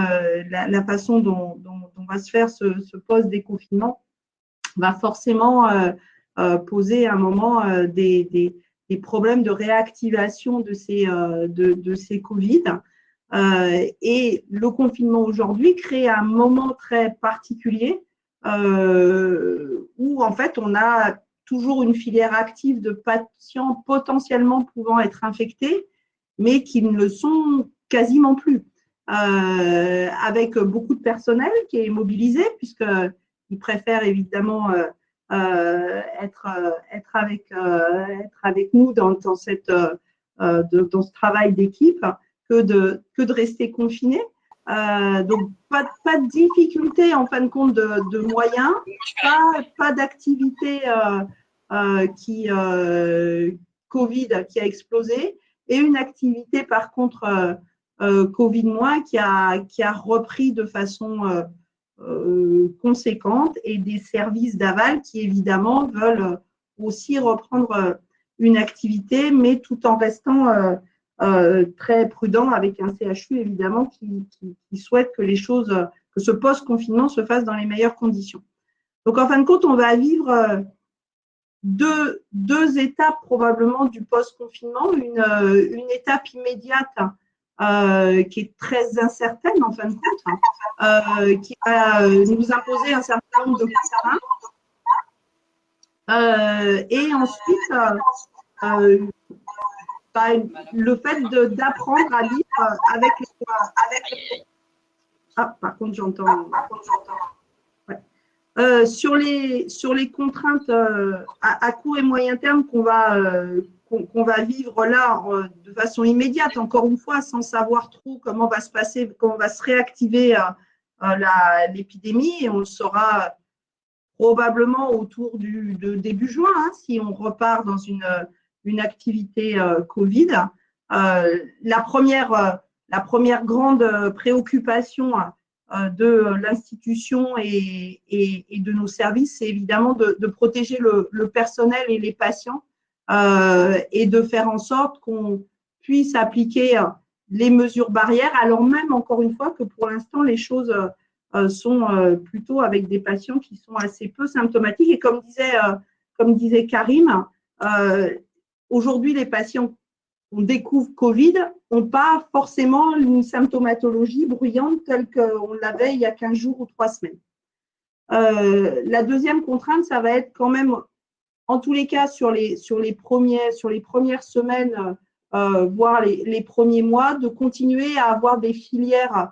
la façon dont va se faire ce post-déconfinement, va forcément poser à un moment des problèmes de réactivation de ces Covid. Et le confinement aujourd'hui crée un moment très particulier où en fait on a toujours une filière active de patients potentiellement pouvant être infectés, mais qui ne le sont quasiment plus, avec beaucoup de personnel qui est mobilisé puisqu'ils préfèrent évidemment être avec nous dans ce travail d'équipe que de rester confiné. Donc, pas de difficulté en fin de compte de moyens, pas d'activité Covid qui a explosé et une activité par contre Covid- qui a repris de façon conséquente et des services d'aval qui évidemment veulent aussi reprendre une activité mais tout en restant très prudent avec un CHU évidemment qui souhaite que que ce post-confinement se fasse dans les meilleures conditions. Donc en fin de compte, on va vivre deux étapes probablement du post-confinement, une étape immédiate qui est très incertaine en fin de compte, qui va nous imposer un certain nombre de contraintes. Et ensuite, le fait d'apprendre à vivre avec les… Ah, par contre, j'entends. Ouais. Sur les contraintes à court et moyen terme qu'on va vivre là de façon immédiate, encore une fois, sans savoir trop comment va se passer, comment va se réactiver l'épidémie, et on le saura probablement autour de début juin, hein, si on repart dans une activité Covid. La première grande préoccupation de l'institution et de nos services, c'est évidemment de protéger le personnel et les patients et de faire en sorte qu'on puisse appliquer les mesures barrières, alors même, encore une fois, que pour l'instant, les choses sont plutôt avec des patients qui sont assez peu symptomatiques. Et comme disait Karim, aujourd'hui, les patients qu'on découvre Covid n'ont pas forcément une symptomatologie bruyante telle qu'on l'avait il y a 15 jours ou 3 semaines. La deuxième contrainte, ça va être quand même, en tous les cas, sur les premières semaines, voire les premiers mois, de continuer à avoir des filières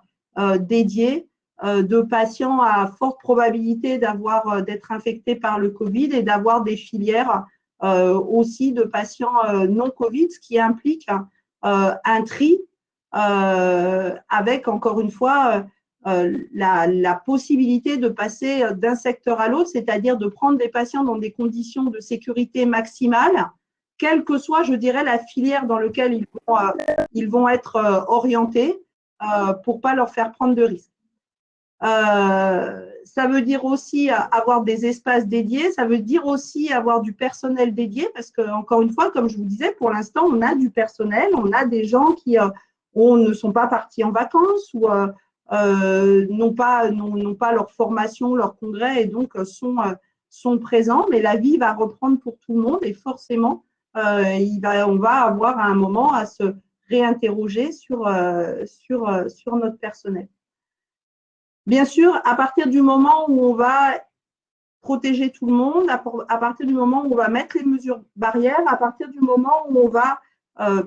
dédiées de patients à forte probabilité d'être infectés par le Covid et d'avoir des filières aussi de patients non Covid, ce qui implique un tri avec, encore une fois, la possibilité de passer d'un secteur à l'autre, c'est-à-dire de prendre des patients dans des conditions de sécurité maximale, quelle que soit, je dirais, la filière dans laquelle ils vont être orientés pour ne pas leur faire prendre de risques. Ça veut dire aussi avoir des espaces dédiés, ça veut dire aussi avoir du personnel dédié, parce que, encore une fois, comme je vous disais, pour l'instant, on a du personnel, on a des gens qui ne sont pas partis en vacances ou n'ont pas leur formation, leur congrès et donc sont présents, mais la vie va reprendre pour tout le monde et forcément, on va avoir à un moment à se réinterroger sur notre personnel. Bien sûr, à partir du moment où on va protéger tout le monde, à partir du moment où on va mettre les mesures barrières, à partir du moment où on va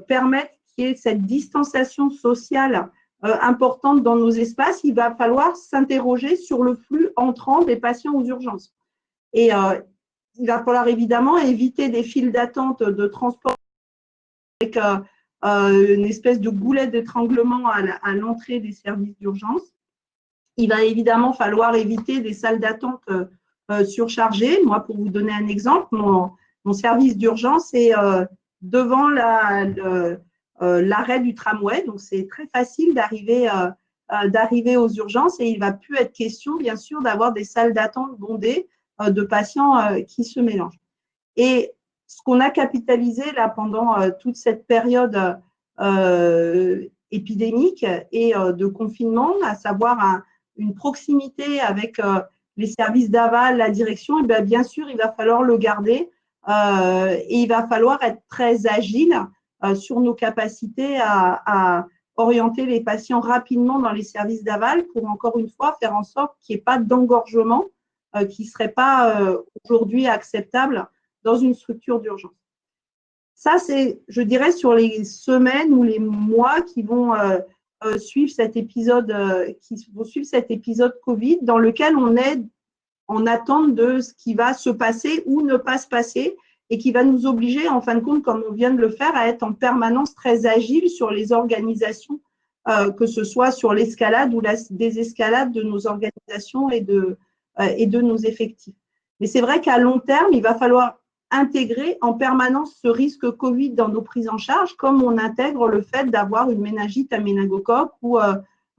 permettre qu'il y ait cette distanciation sociale importante dans nos espaces, il va falloir s'interroger sur le flux entrant des patients aux urgences. Et il va falloir évidemment éviter des files d'attente de transport avec une espèce de goulet d'étranglement à l'entrée des services d'urgence. Il va évidemment falloir éviter des salles d'attente surchargées. Moi, pour vous donner un exemple, mon service d'urgence est devant l'arrêt du tramway. Donc, c'est très facile d'arriver aux urgences et il ne va plus être question, bien sûr, d'avoir des salles d'attente bondées de patients qui se mélangent. Et ce qu'on a capitalisé là pendant toute cette période épidémique et de confinement, à savoir une proximité avec les services d'aval, la direction, et bien sûr, il va falloir le garder et il va falloir être très agile sur nos capacités à orienter les patients rapidement dans les services d'aval pour, encore une fois, faire en sorte qu'il n'y ait pas d'engorgement qui ne serait pas aujourd'hui acceptable dans une structure d'urgence. Ça, c'est, je dirais, sur les semaines ou les mois qui vont suivre cet épisode Covid, dans lequel on est en attente de ce qui va se passer ou ne pas se passer et qui va nous obliger, en fin de compte, comme on vient de le faire, à être en permanence très agile sur les organisations, que ce soit sur l'escalade ou la désescalade de nos organisations et de nos effectifs. Mais c'est vrai qu'à long terme, il va falloir intégrer en permanence ce risque Covid dans nos prises en charge, comme on intègre le fait d'avoir une méningite à méningocoque ou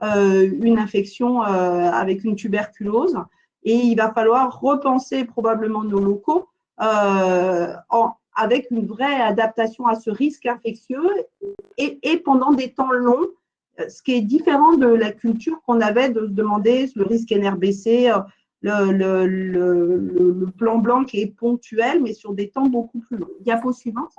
une infection avec une tuberculose. Et il va falloir repenser probablement nos locaux avec une vraie adaptation à ce risque infectieux et pendant des temps longs, ce qui est différent de la culture qu'on avait de se demander le risque NRBC, le plan blanc qui est ponctuel, mais sur des temps beaucoup plus longs. Diapo suivante.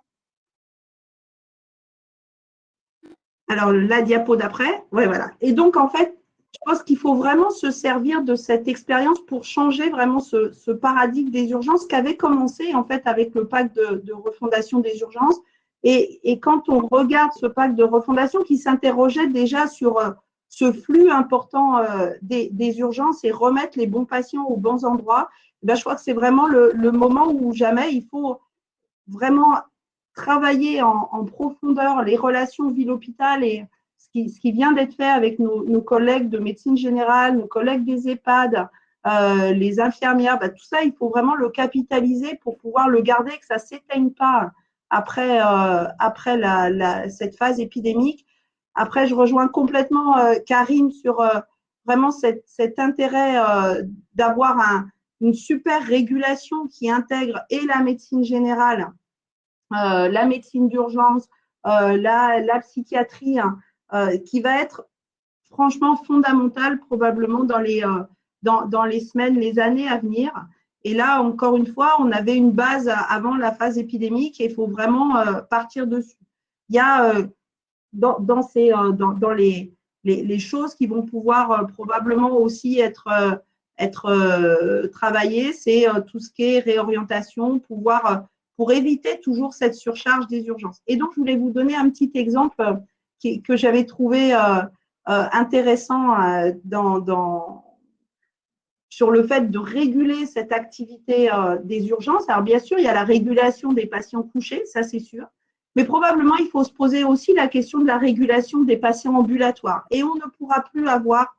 Alors, la diapo d'après. Ouais, voilà. Et donc, en fait, je pense qu'il faut vraiment se servir de cette expérience pour changer vraiment ce paradigme des urgences qui avait commencé, en fait, avec le pacte de refondation des urgences. Et quand on regarde ce pacte de refondation qui s'interrogeait déjà sur ce flux important des urgences et remettre les bons patients aux bons endroits, je crois que c'est vraiment le moment où jamais il faut vraiment travailler en profondeur les relations ville-hôpital et ce qui vient d'être fait avec nos collègues de médecine générale, nos collègues des EHPAD, les infirmières, tout ça, il faut vraiment le capitaliser pour pouvoir le garder, que ça ne s'éteigne pas après cette phase épidémique. Après, je rejoins complètement Karine sur vraiment cet intérêt d'avoir une super régulation qui intègre et la médecine générale, la médecine d'urgence, la psychiatrie, qui va être franchement fondamentale probablement dans les semaines, les années à venir. Et là, encore une fois, on avait une base avant la phase épidémique et il faut vraiment partir dessus. Il y a dans les choses qui vont pouvoir probablement aussi être travaillées, c'est tout ce qui est réorientation, pour éviter toujours cette surcharge des urgences. Et donc, je voulais vous donner un petit exemple que j'avais trouvé intéressant sur le fait de réguler cette activité des urgences. Alors, bien sûr, il y a la régulation des patients couchés, ça c'est sûr, mais probablement, il faut se poser aussi la question de la régulation des patients ambulatoires. Et on ne pourra plus avoir,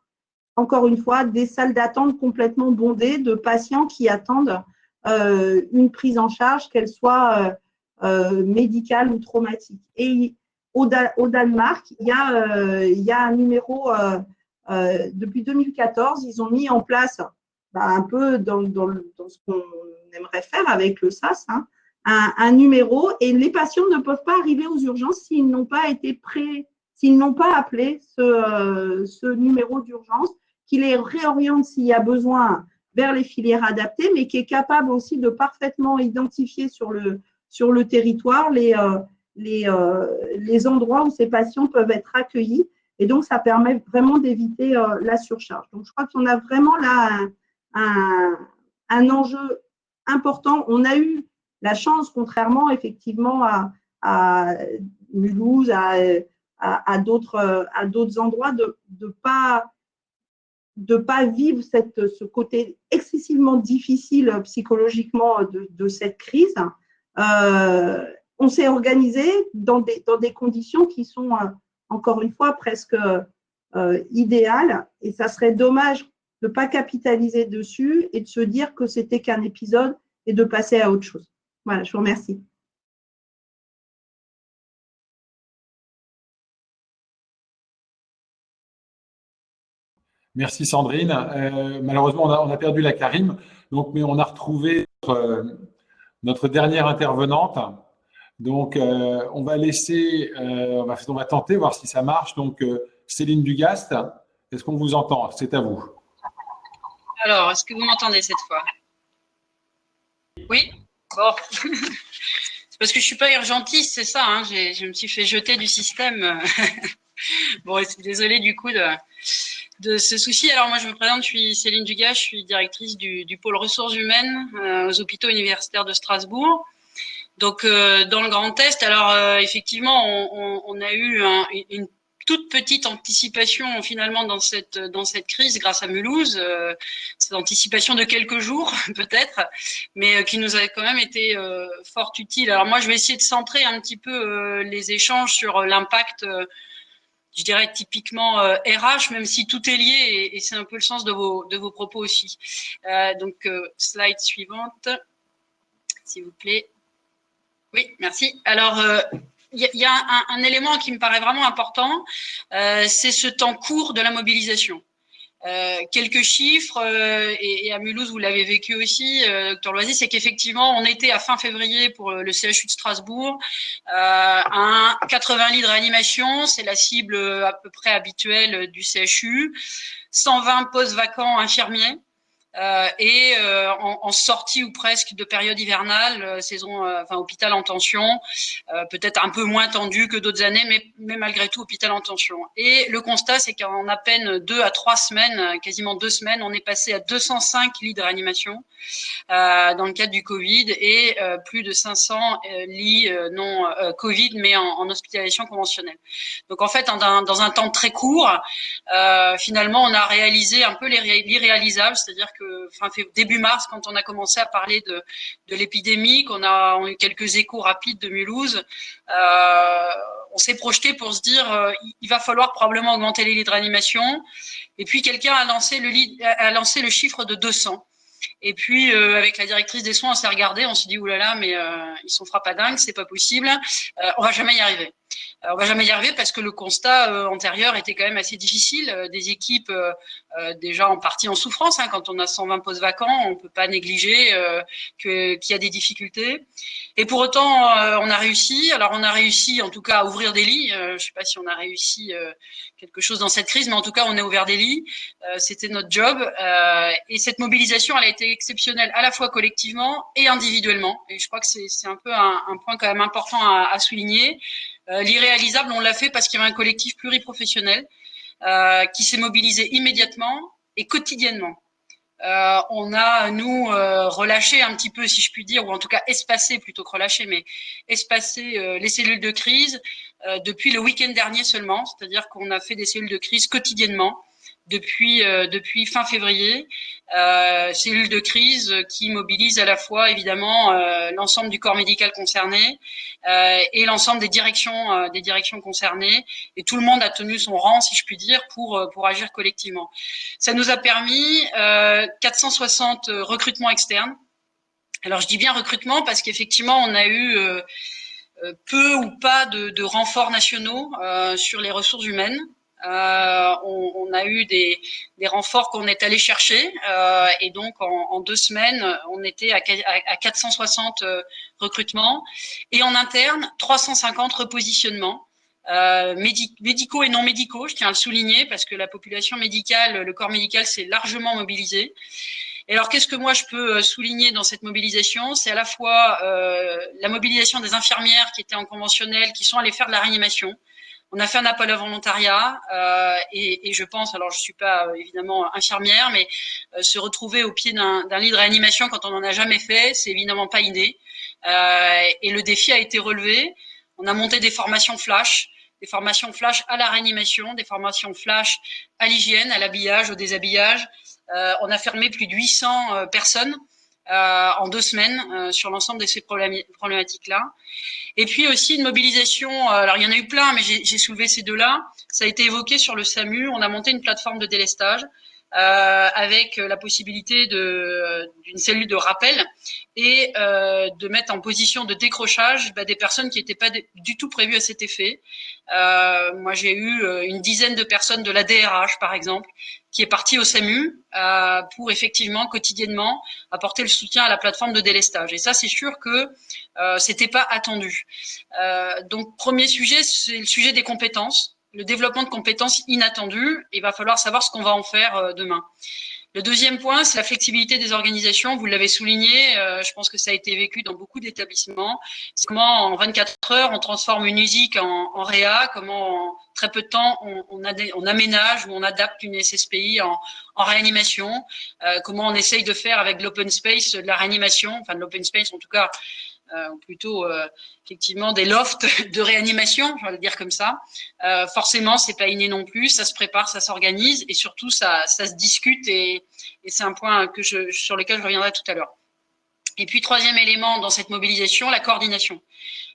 encore une fois, des salles d'attente complètement bondées de patients qui attendent une prise en charge, qu'elle soit médicale ou traumatique. Et au Danemark, il y a un numéro, depuis 2014, ils ont mis en place un peu dans ce qu'on aimerait faire avec le SAS, hein, un numéro, et les patients ne peuvent pas arriver aux urgences s'ils n'ont pas appelé ce numéro d'urgence, qui les réoriente s'il y a besoin vers les filières adaptées, mais qui est capable aussi de parfaitement identifier sur le territoire les endroits où ces patients peuvent être accueillis. Et donc, ça permet vraiment d'éviter la surcharge. Donc, je crois qu'on a vraiment là un enjeu important. On a eu la chance, contrairement effectivement à Mulhouse, à d'autres endroits, de pas vivre ce côté excessivement difficile psychologiquement de cette crise. On s'est organisé dans des conditions qui sont, encore une fois, presque idéales. Et ça serait dommage de ne pas capitaliser dessus et de se dire que c'était qu'un épisode et de passer à autre chose. Voilà, je vous remercie. Merci Sandrine. Malheureusement, on a perdu la Karim, mais on a retrouvé notre dernière intervenante. Donc, on va laisser, on va tenter, voir si ça marche. Donc, Céline Dugast, est-ce qu'on vous entend? C'est à vous. Alors, est-ce que vous m'entendez cette fois? Oui? Bon. C'est parce que je ne suis pas urgentiste, c'est ça, hein, je me suis fait jeter du système. Bon, désolée du coup de ce souci. Alors moi, je me présente, je suis Céline Dugas, je suis directrice du pôle ressources humaines aux hôpitaux universitaires de Strasbourg. Donc, dans le Grand Est, alors effectivement, on a eu une toute petite anticipation finalement dans cette crise grâce à Mulhouse, cette anticipation de quelques jours peut-être, mais qui nous a quand même été fort utile. Alors moi, je vais essayer de centrer un petit peu les échanges sur l'impact, je dirais typiquement RH, même si tout est lié et c'est un peu le sens de vos propos aussi. Donc slide suivante, s'il vous plaît. Oui, merci. Alors il y a un élément qui me paraît vraiment important, c'est ce temps court de la mobilisation. Quelques chiffres, et à Mulhouse, vous l'avez vécu aussi, Dr Loisy, c'est qu'effectivement, on était à fin février pour le CHU de Strasbourg, à 80 lits de réanimation, c'est la cible à peu près habituelle du CHU, 120 postes vacants infirmiers. En sortie ou presque de période hivernale, hôpital en tension, peut-être un peu moins tendu que d'autres années, mais malgré tout hôpital en tension. Et le constat, c'est qu'en à peine 2 à 3 semaines, quasiment 2 semaines, on est passé à 205 lits de réanimation dans le cadre du Covid et plus de 500 lits non Covid, mais en hospitalisation conventionnelle. Donc en fait, dans un temps très court, finalement, on a réalisé un peu l'irréalisable, c'est-à-dire que début mars, quand on a commencé à parler de l'épidémie, on a eu quelques échos rapides de Mulhouse, on s'est projeté pour se dire il va falloir probablement augmenter les lits de réanimation. Et puis quelqu'un a lancé le chiffre de 200. Et puis avec la directrice des soins, on s'est regardé, on s'est dit oulala, mais ils sont frappadingues, c'est pas possible, on va jamais y arriver. On va jamais y arriver parce que le constat antérieur était quand même assez difficile. Des équipes déjà en partie en souffrance. Quand on a 120 postes vacants, on peut pas négliger qu'il y a des difficultés. Et pour autant, on a réussi. Alors, on a réussi en tout cas à ouvrir des lits. Je sais pas si on a réussi quelque chose dans cette crise, mais en tout cas, on a ouvert des lits. C'était notre job. Et cette mobilisation, elle a été exceptionnelle à la fois collectivement et individuellement. Et je crois que c'est un peu un point quand même important à souligner. L'irréalisable, on l'a fait parce qu'il y avait un collectif pluriprofessionnel qui s'est mobilisé immédiatement et quotidiennement. On a, nous, relâché un petit peu, si je puis dire, ou en tout cas espacé, plutôt que relâché, mais espacé les cellules de crise depuis le week-end dernier seulement. C'est-à-dire qu'on a fait des cellules de crise quotidiennement depuis fin février. Cellules de crise qui mobilisent à la fois, évidemment, l'ensemble du corps médical concerné et l'ensemble des directions concernées. Et tout le monde a tenu son rang, si je puis dire, pour agir collectivement. Ça nous a permis 460 recrutements externes. Alors, je dis bien recrutement parce qu'effectivement, on a eu peu ou pas de renforts nationaux sur les ressources humaines. On a eu des renforts qu'on est allé chercher et donc en 2 semaines, on était à 460 recrutements et en interne, 350 repositionnements. Médicaux et non médicaux, je tiens à le souligner parce que la population médicale, le corps médical s'est largement mobilisé. Et alors, qu'est-ce que moi je peux souligner dans cette mobilisation? C'est à la fois la mobilisation des infirmières qui étaient en conventionnel, qui sont allées faire de la réanimation. On a fait un appel à volontariat et je pense, alors je suis pas évidemment infirmière, mais se retrouver au pied d'un lit de réanimation quand on n'en a jamais fait, c'est évidemment pas inné. Et le défi a été relevé. On a monté des formations flash à la réanimation, des formations flash à l'hygiène, à l'habillage, au déshabillage. On a fermé plus de 800 personnes en 2 semaines sur l'ensemble de ces problématiques-là. Et puis aussi une mobilisation, alors il y en a eu plein, mais j'ai soulevé ces deux-là. Ça a été évoqué sur le SAMU. On a monté une plateforme de délestage avec la possibilité d'une cellule de rappel et de mettre en position de décrochage des personnes qui n'étaient pas du tout prévues à cet effet. Moi, j'ai eu une dizaine de personnes de la DRH, par exemple, qui est partie au SAMU pour effectivement quotidiennement apporter le soutien à la plateforme de délestage. Et ça, c'est sûr que c'était pas attendu. Donc, premier sujet, c'est le sujet des compétences. Le développement de compétences inattendues, il va falloir savoir ce qu'on va en faire demain. Le deuxième point, c'est la flexibilité des organisations. Vous l'avez souligné, je pense que ça a été vécu dans beaucoup d'établissements. C'est comment en 24 heures, on transforme une musique en réa, comment en très peu de temps, on aménage ou on adapte une SSPI en réanimation, comment on essaye de faire avec l'open space de la réanimation, enfin de l'open space en tout cas, plutôt effectivement des lofts de réanimation, je vais le dire comme ça. Forcément, c'est pas inné non plus, ça se prépare, ça s'organise et surtout ça se discute et c'est un point sur lequel je reviendrai tout à l'heure. Et puis troisième élément dans cette mobilisation, la coordination.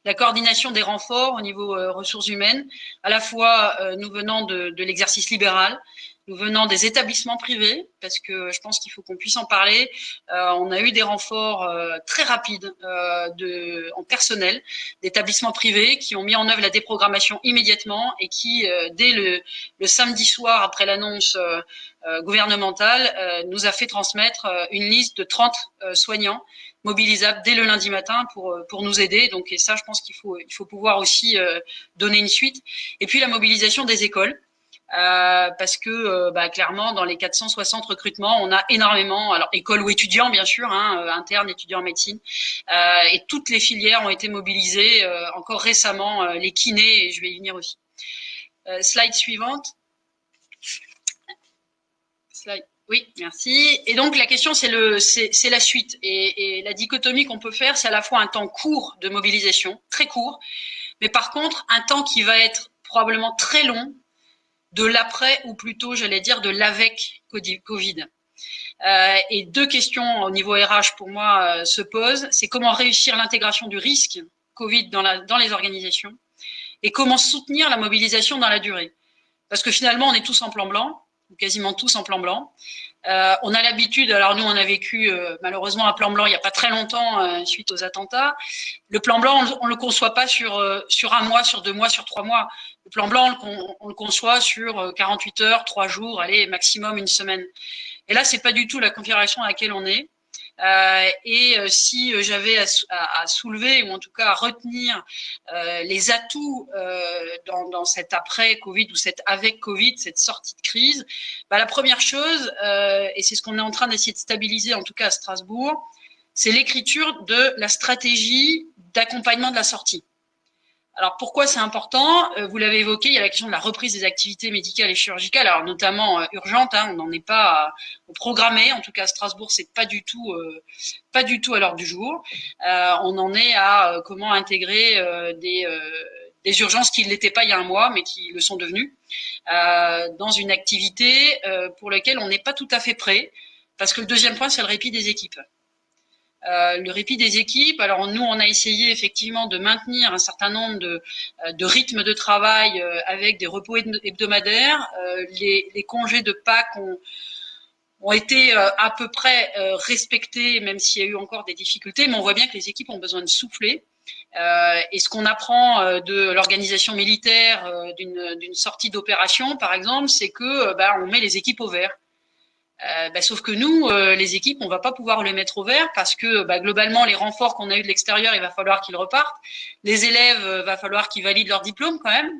La coordination des renforts au niveau ressources humaines, à la fois nous venant de l'exercice libéral, nous venant des établissements privés, parce que je pense qu'il faut qu'on puisse en parler. On a eu des renforts très rapides en personnel d'établissements privés qui ont mis en œuvre la déprogrammation immédiatement et qui, dès le samedi soir après l'annonce gouvernementale, nous a fait transmettre une liste de 30 soignants mobilisables dès le lundi matin pour nous aider. Donc, et ça, je pense qu'il faut pouvoir aussi donner une suite. Et puis la mobilisation des écoles. Parce que clairement dans les 460 recrutements on a énormément, alors écoles ou étudiants bien sûr, internes, étudiants en médecine, et toutes les filières ont été mobilisées, encore récemment les kinés, et je vais y venir aussi. Slide suivante. Slide. Oui, merci. Et donc la question c'est la suite et la dichotomie qu'on peut faire, c'est à la fois un temps court de mobilisation, très court, mais par contre un temps qui va être probablement très long de l'après, ou plutôt, j'allais dire, de l'avec Covid. Et 2 questions au niveau RH pour moi se posent. C'est comment réussir l'intégration du risque Covid dans les organisations et comment soutenir la mobilisation dans la durée. Parce que finalement, on est tous en plan blanc. ou quasiment tous en plan blanc. On a l'habitude, alors nous on a vécu malheureusement un plan blanc il n'y a pas très longtemps suite aux attentats. Le plan blanc, on le conçoit pas sur un mois, sur 2 mois, sur 3 mois. Le plan blanc, on le conçoit sur 48 heures, 3 jours, allez, maximum une semaine. Et là, c'est pas du tout la configuration à laquelle on est. Si j'avais à soulever, ou en tout cas à retenir les atouts dans cet après-Covid ou cet avec-Covid, cette sortie de crise, la première chose, et c'est ce qu'on est en train d'essayer de stabiliser, en tout cas à Strasbourg, c'est l'écriture de la stratégie d'accompagnement de la sortie. Alors pourquoi c'est important? Vous l'avez évoqué, il y a la question de la reprise des activités médicales et chirurgicales, alors notamment urgentes, on n'en est pas programmé, en tout cas à Strasbourg, c'est pas du tout à l'ordre du jour. On en est à comment intégrer des urgences qui ne l'étaient pas il y a un mois, mais qui le sont devenues, dans une activité pour laquelle on n'est pas tout à fait prêt, parce que le deuxième point, c'est le répit des équipes. Le répit des équipes. Alors nous, on a essayé effectivement de maintenir un certain nombre de rythmes de travail avec des repos hebdomadaires. Les congés de Pâques ont été à peu près respectés, même s'il y a eu encore des difficultés. Mais on voit bien que les équipes ont besoin de souffler. Et ce qu'on apprend de l'organisation militaire d'une sortie d'opération, par exemple, c'est que on met les équipes au vert. Sauf que nous, les équipes, on va pas pouvoir les mettre au vert parce que globalement, les renforts qu'on a eu de l'extérieur, il va falloir qu'ils repartent. Les élèves, va falloir qu'ils valident leur diplôme quand même,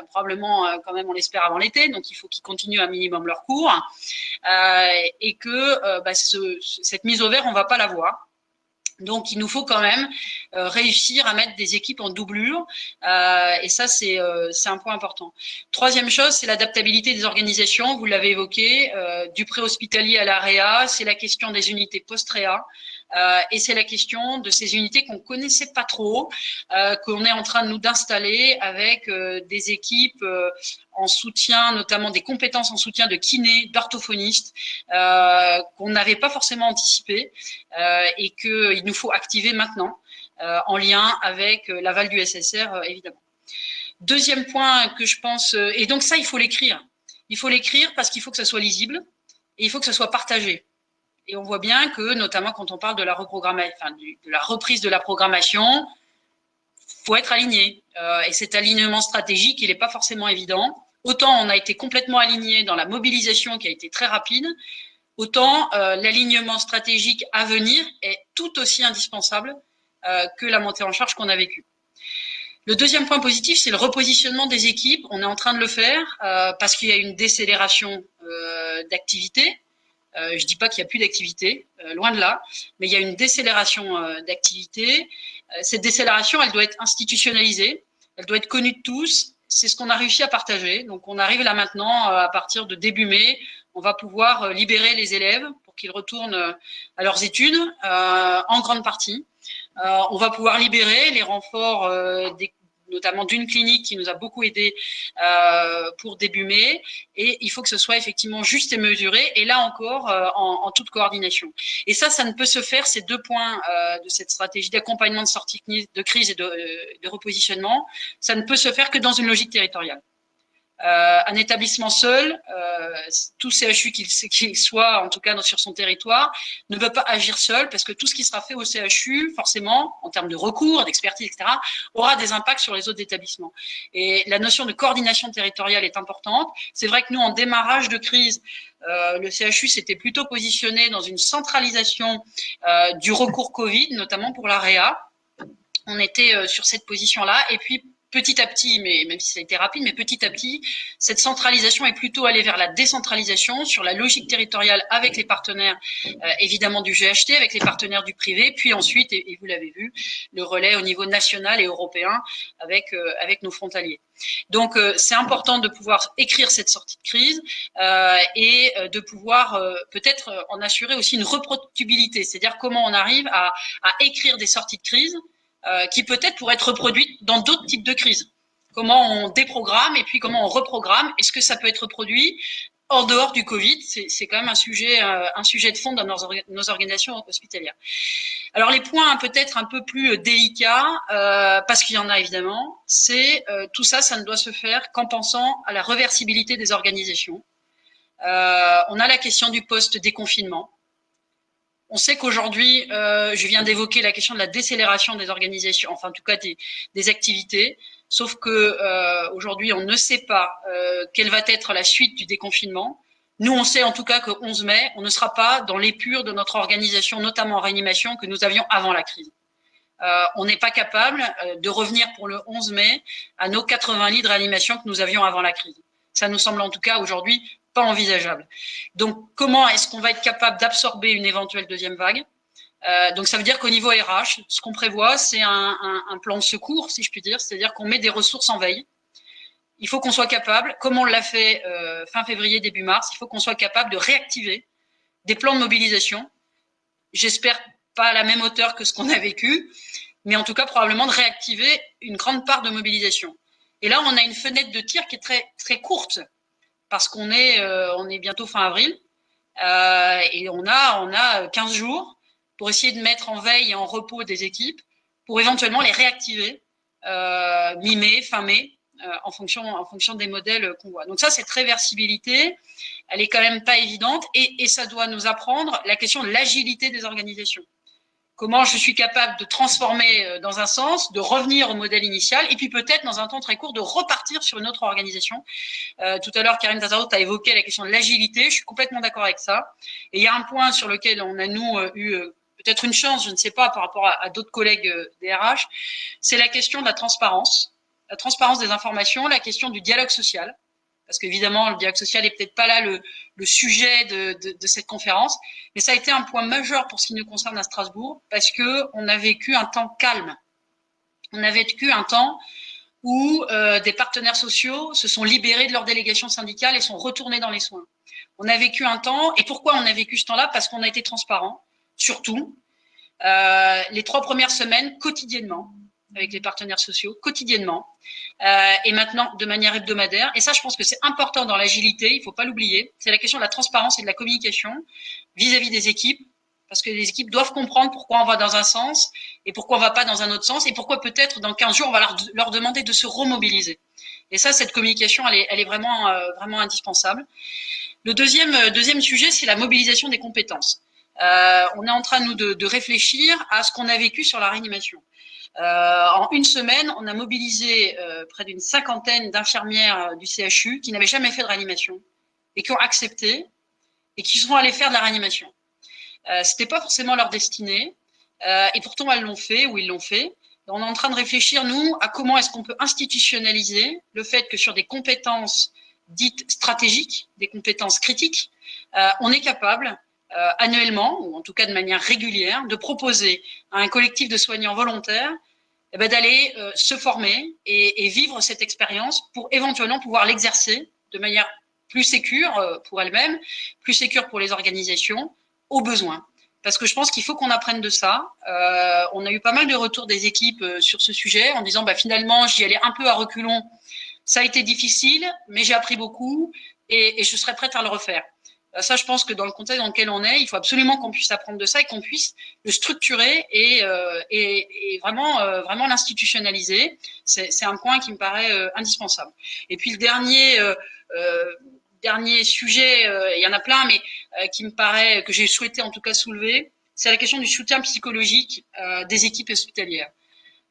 probablement quand même, on l'espère avant l'été. Donc il faut qu'ils continuent un minimum leurs cours et que cette mise au vert, on va pas l'avoir. Donc, il nous faut quand même réussir à mettre des équipes en doublure. Et ça, c'est un point important. Troisième chose, c'est l'adaptabilité des organisations. Vous l'avez évoqué, du préhospitalier à l'AREA. C'est la question des unités post-réa. Et c'est la question de ces unités qu'on connaissait pas trop, qu'on est en train de nous d'installer avec des équipes en soutien, notamment des compétences en soutien de kinés, d'orthophonistes, qu'on n'avait pas forcément anticipé et qu'il nous faut activer maintenant, en lien avec l'aval du SSR, évidemment. Deuxième point que je pense, et donc ça, il faut l'écrire. Il faut l'écrire parce qu'il faut que ça soit lisible et il faut que ça soit partagé. Et on voit bien que, notamment quand on parle de la de la reprise de la programmation, faut être aligné. Et cet alignement stratégique, il n'est pas forcément évident. Autant on a été complètement aligné dans la mobilisation qui a été très rapide, autant l'alignement stratégique à venir est tout aussi indispensable que la montée en charge qu'on a vécue. Le deuxième point positif, c'est le repositionnement des équipes. On est en train de le faire parce qu'il y a une décélération d'activité. Je dis pas qu'il n'y a plus d'activité, loin de là, mais il y a une décélération d'activité. Cette décélération, elle doit être institutionnalisée, elle doit être connue de tous. C'est ce qu'on a réussi à partager. Donc, on arrive là maintenant, à partir de début mai, on va pouvoir libérer les élèves pour qu'ils retournent à leurs études, en grande partie. On va pouvoir libérer les renforts notamment d'une clinique qui nous a beaucoup aidé pour début mai, et il faut que ce soit effectivement juste et mesuré, et là encore en toute coordination. Et ça ne peut se faire, ces deux points de cette stratégie d'accompagnement de sortie de crise et de repositionnement, ça ne peut se faire que dans une logique territoriale. Un établissement seul, tout CHU qu'il soit, en tout cas sur son territoire, ne peut pas agir seul parce que tout ce qui sera fait au CHU, forcément, en termes de recours, d'expertise, etc., aura des impacts sur les autres établissements. Et la notion de coordination territoriale est importante. C'est vrai que nous, en démarrage de crise, le CHU s'était plutôt positionné dans une centralisation du recours Covid, notamment pour l'AREA. On était sur cette position-là, et puis petit à petit, mais même si ça a été rapide, mais petit à petit, cette centralisation est plutôt allée vers la décentralisation sur la logique territoriale avec les partenaires, évidemment du GHT, avec les partenaires du privé, puis ensuite, et vous l'avez vu, le relais au niveau national et européen avec nos frontaliers. Donc, c'est important de pouvoir écrire cette sortie de crise et de pouvoir peut-être en assurer aussi une reproductibilité, c'est-à-dire comment on arrive à écrire des sorties de crise qui peut-être pourraient être reproduites dans d'autres types de crises. Comment on déprogramme et puis comment on reprogramme. Est-ce que ça peut être reproduit en dehors du Covid? C'est quand même un sujet de fond dans nos organisations hospitalières. Alors les points peut-être un peu plus délicats, parce qu'il y en a évidemment, c'est tout ça ne doit se faire qu'en pensant à la réversibilité des organisations. On a la question du post-déconfinement. On sait qu'aujourd'hui, je viens d'évoquer la question de la décélération des organisations, enfin en tout cas des activités, sauf que aujourd'hui, on ne sait pas quelle va être la suite du déconfinement. Nous, on sait en tout cas qu'au 11 mai, on ne sera pas dans l'épure de notre organisation, notamment en réanimation, que nous avions avant la crise. On n'est pas capable de revenir pour le 11 mai à nos 80 lits de réanimation que nous avions avant la crise. Ça nous semble en tout cas aujourd'hui pas envisageable. Donc, comment est-ce qu'on va être capable d'absorber une éventuelle deuxième vague? Donc, ça veut dire qu'au niveau RH, ce qu'on prévoit, c'est un plan de secours, si je puis dire, c'est-à-dire qu'on met des ressources en veille. Il faut qu'on soit capable, comme on l'a fait fin février, début mars, il faut qu'on soit capable de réactiver des plans de mobilisation. J'espère pas à la même hauteur que ce qu'on a vécu, mais en tout cas probablement de réactiver une grande part de mobilisation. Et là, on a une fenêtre de tir qui est très, très courte, parce qu'on est bientôt fin avril, et on a 15 jours pour essayer de mettre en veille et en repos des équipes, pour éventuellement les réactiver mi-mai, fin mai, en fonction des modèles qu'on voit. Donc ça, cette réversibilité, elle est quand même pas évidente, et ça doit nous apprendre la question de l'agilité des organisations. Comment je suis capable de transformer dans un sens, de revenir au modèle initial, et puis peut-être dans un temps très court de repartir sur une autre organisation. Tout à l'heure, Karim Tazarout a évoqué la question de l'agilité, je suis complètement d'accord avec ça. Et il y a un point sur lequel on a, nous, eu peut-être une chance, je ne sais pas, par rapport à d'autres collègues des RH, c'est la question de la transparence des informations, la question du dialogue social. Parce qu'évidemment, le dialogue social n'est peut-être pas là le sujet de cette conférence, mais ça a été un point majeur pour ce qui nous concerne à Strasbourg, parce qu'on a vécu un temps calme. On a vécu un temps où des partenaires sociaux se sont libérés de leur délégation syndicale et sont retournés dans les soins. On a vécu un temps, et pourquoi on a vécu ce temps-là? Parce qu'on a été transparent, surtout, les 3 premières semaines, quotidiennement, avec les partenaires sociaux, quotidiennement, et maintenant de manière hebdomadaire. Et ça, je pense que c'est important dans l'agilité, il ne faut pas l'oublier. C'est la question de la transparence et de la communication vis-à-vis des équipes, parce que les équipes doivent comprendre pourquoi on va dans un sens et pourquoi on ne va pas dans un autre sens, et pourquoi peut-être dans 15 jours, on va leur demander de se remobiliser. Et ça, cette communication, elle est vraiment, vraiment indispensable. Le deuxième sujet, c'est la mobilisation des compétences. On est en train, nous, de réfléchir à ce qu'on a vécu sur la réanimation. En une semaine, on a mobilisé près d'une 50aine d'infirmières du CHU qui n'avaient jamais fait de réanimation et qui ont accepté et qui sont allées faire de la réanimation. C'était pas forcément leur destinée, et pourtant elles l'ont fait ou ils l'ont fait. On est en train de réfléchir, nous, à comment est-ce qu'on peut institutionnaliser le fait que sur des compétences dites stratégiques, des compétences critiques, on est capable annuellement, ou en tout cas de manière régulière, de proposer à un collectif de soignants volontaires d'aller se former et vivre cette expérience pour éventuellement pouvoir l'exercer de manière plus sécure pour elles-mêmes, plus sécure pour les organisations, au besoin. Parce que je pense qu'il faut qu'on apprenne de ça. On a eu pas mal de retours des équipes sur ce sujet en disant finalement j'y allais un peu à reculons, ça a été difficile, mais j'ai appris beaucoup et je serais prête à le refaire. Ça, je pense que dans le contexte dans lequel on est, il faut absolument qu'on puisse apprendre de ça et qu'on puisse le structurer et vraiment l'institutionnaliser. C'est un point qui me paraît indispensable. Et puis le dernier sujet, il y en a plein, mais qui me paraît, que j'ai souhaité en tout cas soulever, c'est la question du soutien psychologique des équipes hospitalières.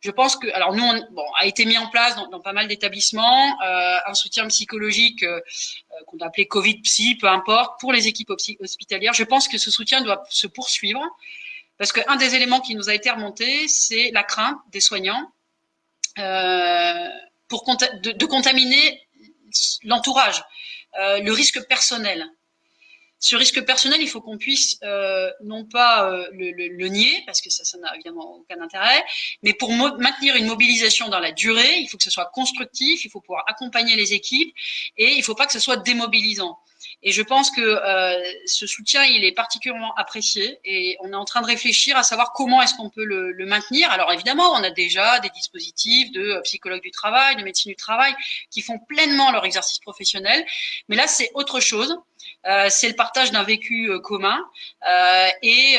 Je pense que, alors nous, a été mis en place dans pas mal d'établissements un soutien psychologique qu'on a appelé Covid Psy, peu importe, pour les équipes hospitalières. Je pense que ce soutien doit se poursuivre parce qu'un des éléments qui nous a été remonté, c'est la crainte des soignants de contaminer l'entourage, le risque personnel. Ce risque personnel, il faut qu'on puisse non pas le nier, parce que ça n'a évidemment aucun intérêt, mais pour maintenir une mobilisation dans la durée, il faut que ce soit constructif, il faut pouvoir accompagner les équipes, et il ne faut pas que ce soit démobilisant. Et je pense que ce soutien, il est particulièrement apprécié, et on est en train de réfléchir à savoir comment est-ce qu'on peut le maintenir. Alors évidemment, on a déjà des dispositifs de psychologues du travail, de médecine du travail, qui font pleinement leur exercice professionnel, mais là, c'est autre chose. C'est le partage d'un vécu commun et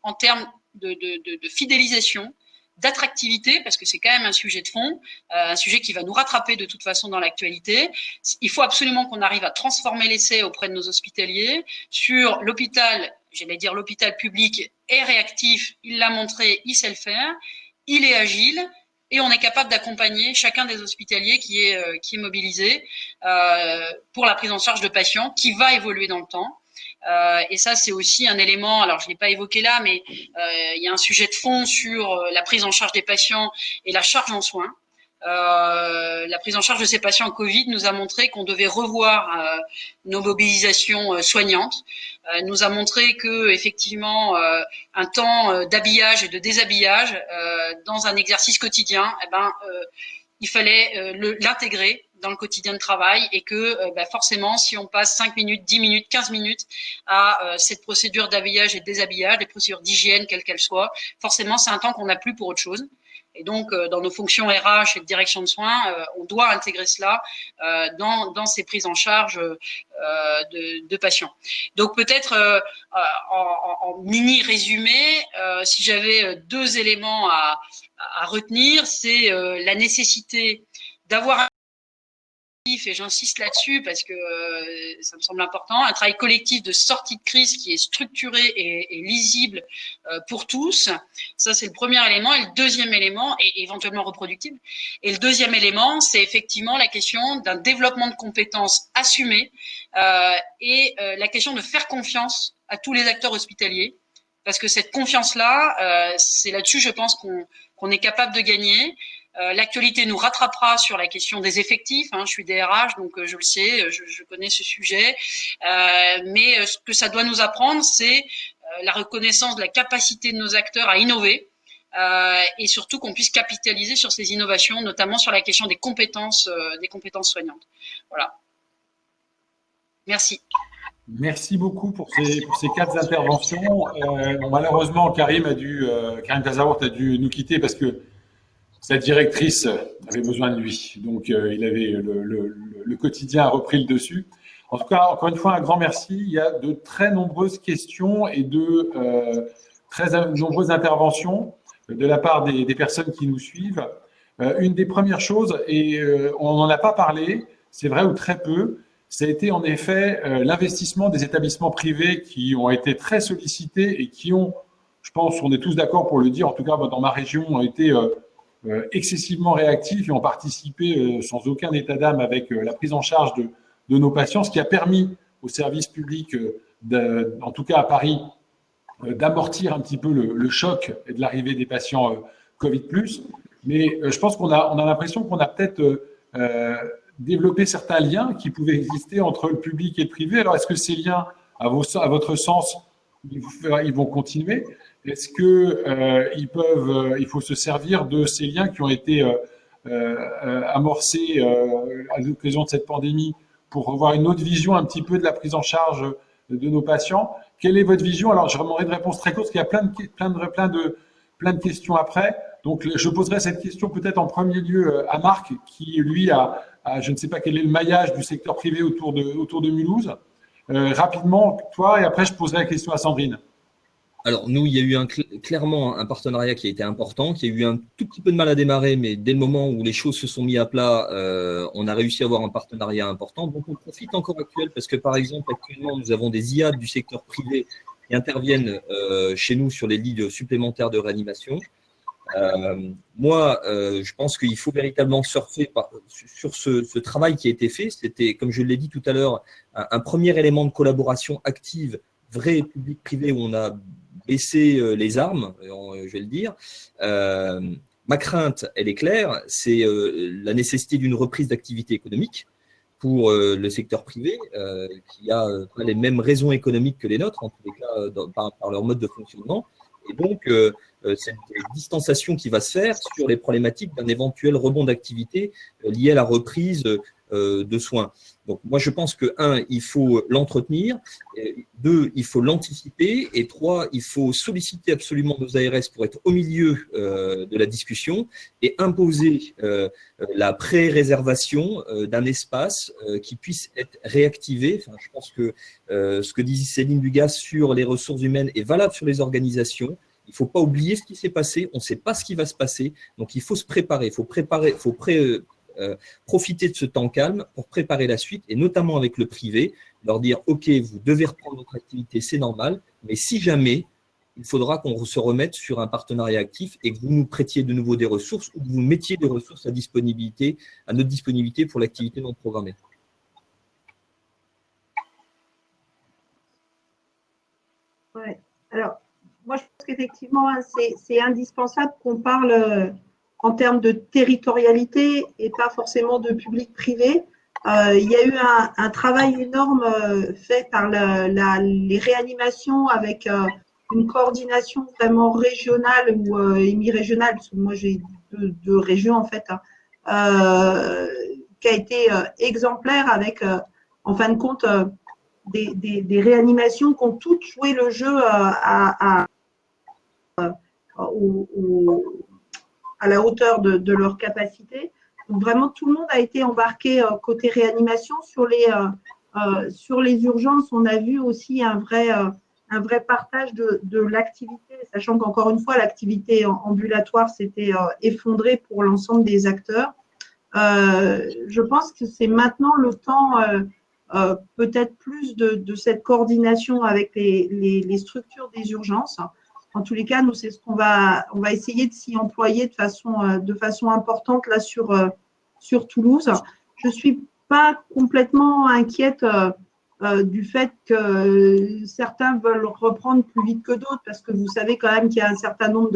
en termes de fidélisation, d'attractivité, parce que c'est quand même un sujet de fond, un sujet qui va nous rattraper de toute façon dans l'actualité. Il faut absolument qu'on arrive à transformer l'essai auprès de nos hospitaliers sur l'hôpital, j'allais dire l'hôpital public est réactif, il l'a montré, il sait le faire, il est agile, et on est capable d'accompagner chacun des hospitaliers qui est mobilisé pour la prise en charge de patients qui va évoluer dans le temps. Et ça, c'est aussi un élément, alors je ne l'ai pas évoqué là, mais il y a un sujet de fond sur la prise en charge des patients et la charge en soins. La prise en charge de ces patients en Covid nous a montré qu'on devait revoir nos mobilisations soignantes, nous a montré que effectivement un temps d'habillage et de déshabillage dans un exercice quotidien, il fallait l'intégrer dans le quotidien de travail et que forcément, si on passe 5 minutes, 10 minutes, 15 minutes à cette procédure d'habillage et de déshabillage, des procédures d'hygiène, quelles qu'elles soient, forcément, c'est un temps qu'on n'a plus pour autre chose. Et donc, dans nos fonctions RH et de direction de soins, on doit intégrer cela dans ces prises en charge de patients. Donc, peut-être en mini résumé, si j'avais 2 éléments à retenir, c'est la nécessité d'avoir un et j'insiste là-dessus parce que ça me semble important, un travail collectif de sortie de crise qui est structuré et lisible pour tous. Ça, c'est le premier élément. Et le deuxième élément, et éventuellement reproductible, et le deuxième élément, c'est effectivement la question d'un développement de compétences assumé et la question de faire confiance à tous les acteurs hospitaliers. Parce que cette confiance-là, c'est là-dessus, je pense, qu'on est capable de gagner. L'actualité nous rattrapera sur la question des effectifs. Je suis DRH, donc je le sais, je connais ce sujet. Mais ce que ça doit nous apprendre, c'est la reconnaissance de la capacité de nos acteurs à innover et surtout qu'on puisse capitaliser sur ces innovations, notamment sur la question des compétences soignantes. Voilà. Merci. Merci beaucoup pour ces 4 interventions. Malheureusement, Karim Tazarourt a dû nous quitter parce que sa directrice avait besoin de lui. Donc, il avait le quotidien a repris le dessus. En tout cas, encore une fois, un grand merci. Il y a de très nombreuses questions et de très nombreuses interventions de la part des personnes qui nous suivent. Une des premières choses, et on n'en a pas parlé, c'est vrai ou très peu, ça a été en effet l'investissement des établissements privés qui ont été très sollicités et qui ont, je pense, on est tous d'accord pour le dire, en tout cas dans ma région, ont été excessivement réactifs et ont participé sans aucun état d'âme avec la prise en charge de nos patients, ce qui a permis au service public, en tout cas à Paris, d'amortir un petit peu le choc de l'arrivée des patients Covid+. Mais je pense qu'on a l'impression qu'on a peut-être développé certains liens qui pouvaient exister entre le public et le privé. Alors, est-ce que ces liens, à votre sens, ils vont continuer ? Est-ce qu'il faut se servir de ces liens qui ont été amorcés à l'occasion de cette pandémie pour avoir une autre vision un petit peu de la prise en charge de nos patients? Quelle est votre vision? Alors, je demanderai une réponse très courte parce qu'il y a plein de questions après. Donc, je poserai cette question peut-être en premier lieu à Marc, qui, lui, a je ne sais pas quel est le maillage du secteur privé autour de Mulhouse. Rapidement, toi, et après, je poserai la question à Sandrine. Alors, nous, il y a eu clairement un partenariat qui a été important, qui a eu un tout petit peu de mal à démarrer, mais dès le moment où les choses se sont mises à plat, on a réussi à avoir un partenariat important. Donc, on profite encore parce que, par exemple, actuellement, nous avons des IAD du secteur privé qui interviennent chez nous sur les lits supplémentaires de réanimation. Moi, je pense qu'il faut véritablement surfer sur ce travail qui a été fait. C'était, comme je l'ai dit tout à l'heure, un premier élément de collaboration active, vrai public-privé, où on a baissé les armes, je vais le dire. Ma crainte, elle est claire, c'est la nécessité d'une reprise d'activité économique pour le secteur privé, qui a pas les mêmes raisons économiques que les nôtres, en tous les cas, par leur mode de fonctionnement. Et donc, cette distanciation qui va se faire sur les problématiques d'un éventuel rebond d'activité lié à la reprise de soins. Donc, moi, je pense que, 1, il faut l'entretenir, 2, il faut l'anticiper, et 3, il faut solliciter absolument nos ARS pour être au milieu de la discussion et imposer la pré-réservation d'un espace qui puisse être réactivé. Enfin, je pense que ce que dit Céline Dugas sur les ressources humaines est valable sur les organisations. Il ne faut pas oublier ce qui s'est passé. On ne sait pas ce qui va se passer. Donc, il faut se préparer. Profiter de ce temps calme pour préparer la suite, et notamment avec le privé, leur dire « Ok, vous devez reprendre votre activité, c'est normal, mais si jamais, il faudra qu'on se remette sur un partenariat actif et que vous nous prêtiez de nouveau des ressources ou que vous mettiez des ressources à notre disponibilité pour l'activité non programmée. » Ouais. Alors, moi, je pense qu'effectivement, hein, c'est indispensable qu'on parle en termes de territorialité et pas forcément de public-privé. Il y a eu un travail énorme fait par les réanimations avec une coordination vraiment régionale ou hémi-régionale, parce que moi j'ai deux régions en fait, hein, qui a été exemplaire avec, en fin de compte, des réanimations qui ont toutes joué le jeu à la hauteur de leur capacité. Donc vraiment, tout le monde a été embarqué côté réanimation. Sur les urgences, on a vu aussi un vrai partage de l'activité, sachant qu'encore une fois, l'activité ambulatoire s'était effondrée pour l'ensemble des acteurs. Je pense que c'est maintenant le temps peut-être plus de cette coordination avec les structures des urgences. En tous les cas, nous, c'est ce qu'on va essayer de s'y employer de façon importante là sur Toulouse. Je ne suis pas complètement inquiète du fait que certains veulent reprendre plus vite que d'autres, parce que vous savez quand même qu'il y a un certain nombre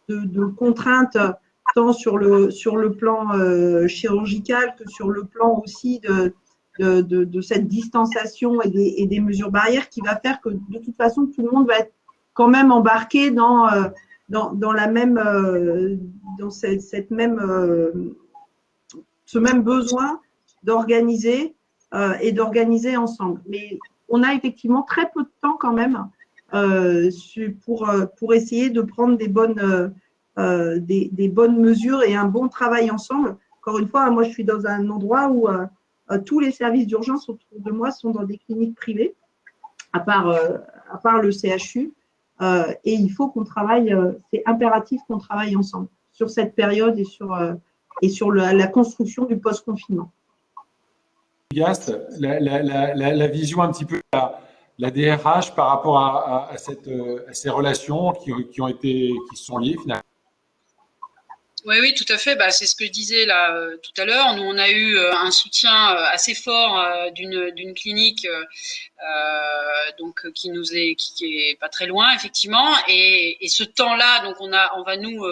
de contraintes, tant sur le plan chirurgical que sur le plan aussi de cette distanciation et des mesures barrières, qui va faire que de toute façon, tout le monde va être quand même embarqué dans la même, dans ce même besoin d'organiser et d'organiser ensemble. Mais on a effectivement très peu de temps quand même pour essayer de prendre des bonnes mesures et un bon travail ensemble. Encore une fois, moi, je suis dans un endroit où tous les services d'urgence autour de moi sont dans des cliniques privées, à part le CHU. Et il faut qu'on travaille, c'est impératif qu'on travaille ensemble sur cette période et sur la construction du post-confinement. Gast, la vision un petit peu de la DRH par rapport à ces relations qui se sont liées finalement. Oui, tout à fait. C'est ce que je disais là tout à l'heure. Nous, on a eu un soutien assez fort d'une clinique donc qui est pas très loin effectivement. Et ce temps-là, donc on va nous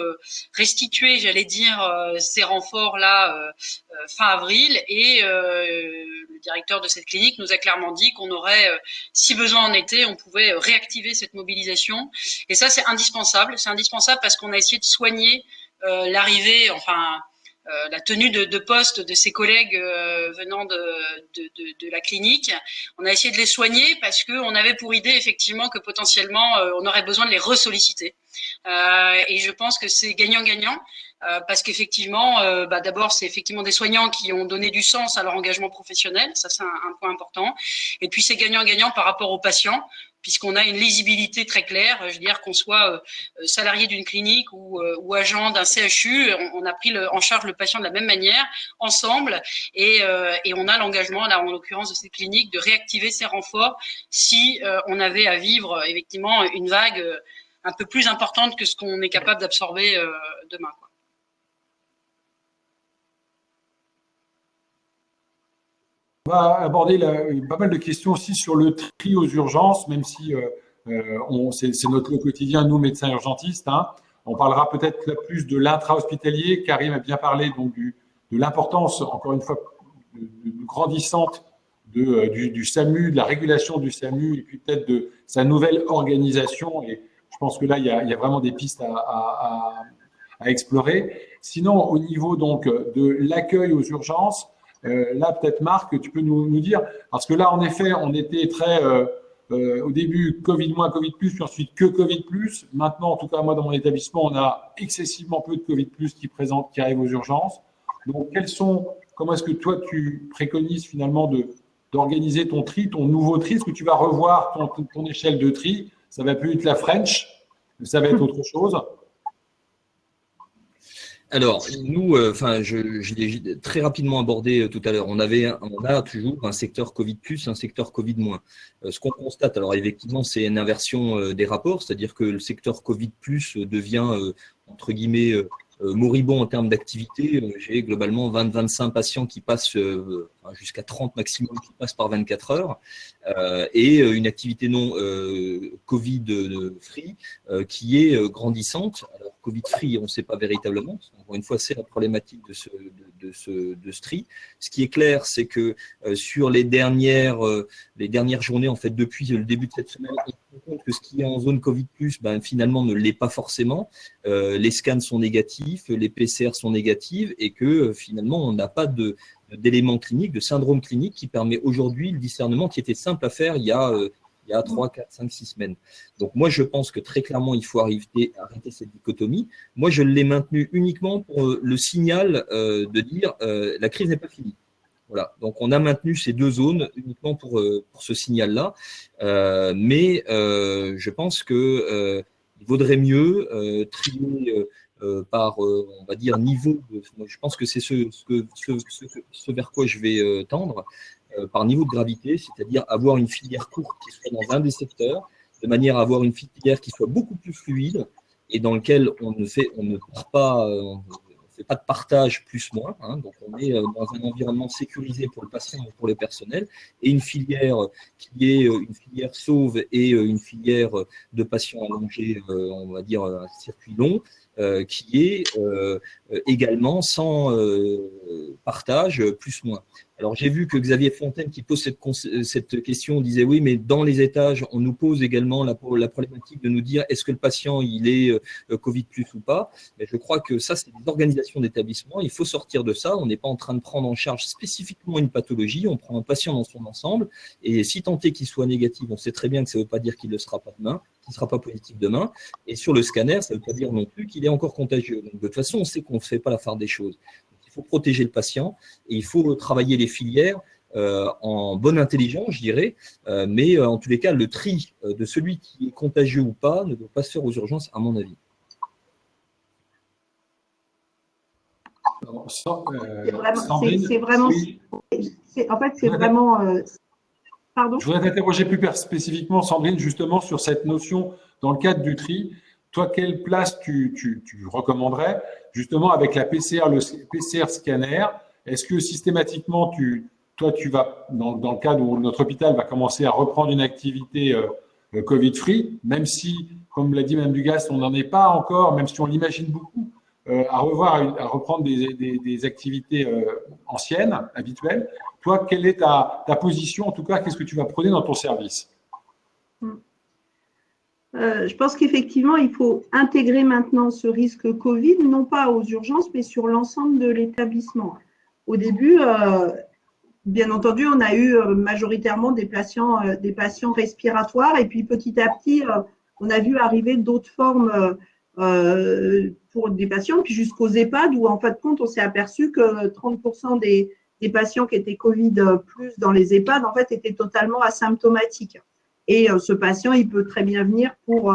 restituer, j'allais dire, ces renforts là fin avril. Et le directeur de cette clinique nous a clairement dit qu'on aurait, si besoin en était, on pouvait réactiver cette mobilisation. Et ça, c'est indispensable. C'est indispensable parce qu'on a essayé de soigner l'arrivée, la tenue de poste de ses collègues venant de la clinique. On a essayé de les soigner parce qu'on avait pour idée effectivement que potentiellement on aurait besoin de les ressolliciter. Et je pense que c'est gagnant-gagnant. Parce qu'effectivement, d'abord, c'est effectivement des soignants qui ont donné du sens à leur engagement professionnel, ça c'est un point important. Et puis c'est gagnant-gagnant par rapport aux patients, puisqu'on a une lisibilité très claire. Je veux dire qu'on soit salarié d'une clinique ou agent d'un CHU, on a pris en charge le patient de la même manière, ensemble, et on a l'engagement, là en l'occurrence de cette clinique, de réactiver ces renforts si on avait à vivre effectivement une vague un peu plus importante que ce qu'on est capable d'absorber demain, quoi. On va aborder pas mal de questions aussi sur le tri aux urgences, même si c'est notre lot quotidien, nous, médecins urgentistes. Hein. On parlera peut-être plus de l'intra-hospitalier. Karim a bien parlé donc, de l'importance, encore une fois, grandissante du SAMU, de la régulation du SAMU, et puis peut-être de sa nouvelle organisation. Et je pense que là, il y a vraiment des pistes à explorer. Sinon, au niveau donc, de l'accueil aux urgences, là, peut-être Marc, tu peux nous dire, parce que là, en effet, on était très, au début, Covid-, Covid+, puis ensuite que Covid+. Maintenant, en tout cas, moi, dans mon établissement, on a excessivement peu de Covid+, qui arrivent aux urgences. Donc, comment est-ce que toi, tu préconises finalement d'organiser ton tri, ton nouveau tri? Est-ce que tu vas revoir ton échelle de tri? Ça va plus être la French, Ça va être autre chose? Alors, nous, je l'ai très rapidement abordé tout à l'heure. On a toujours un secteur Covid plus, un secteur Covid moins. Ce qu'on constate, alors effectivement, c'est une inversion des rapports, c'est-à-dire que le secteur Covid plus devient, entre guillemets, moribond en termes d'activité. J'ai globalement 20-25 patients qui passent, jusqu'à 30 maximum qui passent par 24 heures, et une activité non Covid free qui est grandissante. Alors, Covid free, on ne sait pas véritablement. Encore une fois, c'est la problématique de ce tri. Ce qui est clair, c'est que sur les dernières journées, en fait, depuis le début de cette semaine, on se rend compte que ce qui est en zone Covid+, finalement, ne l'est pas forcément. Les scans sont négatifs, les PCR sont négatifs, et que finalement, on n'a pas d'éléments cliniques, de syndrome clinique qui permet aujourd'hui le discernement qui était simple à faire il y a 3, 4, 5, 6 semaines. Donc moi, je pense que très clairement, il faut arrêter cette dichotomie. Moi, je l'ai maintenu uniquement pour le signal de dire la crise n'est pas finie. Voilà. Donc on a maintenu ces deux zones uniquement pour ce signal-là. Mais je pense que il vaudrait mieux trier par, on va dire, niveau. Je pense que c'est ce vers quoi je vais tendre. Par niveau de gravité, c'est-à-dire avoir une filière courte qui soit dans un des secteurs, de manière à avoir une filière qui soit beaucoup plus fluide et dans lequel on ne fait pas de partage plus-moins, hein, donc on est dans un environnement sécurisé pour le patient et pour le personnel, et une filière qui est une filière sauve et une filière de patients allongés, on va dire un circuit long, qui est également sans partage plus-moins. Alors, j'ai vu que Xavier Fontaine, qui pose cette question, disait oui, mais dans les étages, on nous pose également la problématique de nous dire est-ce que le patient il est Covid plus ou pas. Mais je crois que ça, c'est des organisations d'établissement. Il faut sortir de ça. On n'est pas en train de prendre en charge spécifiquement une pathologie. On prend un patient dans son ensemble. Et si tant est qu'il soit négatif, on sait très bien que ça ne veut pas dire qu'il ne le sera pas demain, qu'il ne sera pas positif demain. Et sur le scanner, ça ne veut pas dire non plus qu'il est encore contagieux. Donc, de toute façon, on sait qu'on ne fait pas la part des choses. Il faut protéger le patient et il faut travailler les filières en bonne intelligence, je dirais, mais en tous les cas, le tri de celui qui est contagieux ou pas ne doit pas se faire aux urgences, à mon avis. C'est vraiment. Oui. En fait, c'est vraiment. Pardon. Je voudrais t'interroger plus spécifiquement, Sandrine, justement sur cette notion dans le cadre du tri. Toi, quelle place tu recommanderais justement avec la PCR, le PCR scanner? Est-ce que systématiquement, toi, tu vas, dans le cadre où notre hôpital va commencer à reprendre une activité Covid-free, même si, comme l'a dit Mme Dugast, on n'en est pas encore, même si on l'imagine beaucoup, à reprendre des activités anciennes, habituelles. Toi, quelle est ta position? En tout cas, qu'est-ce que tu vas prôner dans ton service? Je pense qu'effectivement, il faut intégrer maintenant ce risque Covid, non pas aux urgences, mais sur l'ensemble de l'établissement. Au début, bien entendu, on a eu majoritairement des patients respiratoires, et puis petit à petit, on a vu arriver d'autres formes pour des patients, puis jusqu'aux EHPAD, où en fin de compte, on s'est aperçu que 30% des patients qui étaient Covid plus dans les EHPAD, en fait, étaient totalement asymptomatiques. Et ce patient, il peut très bien venir pour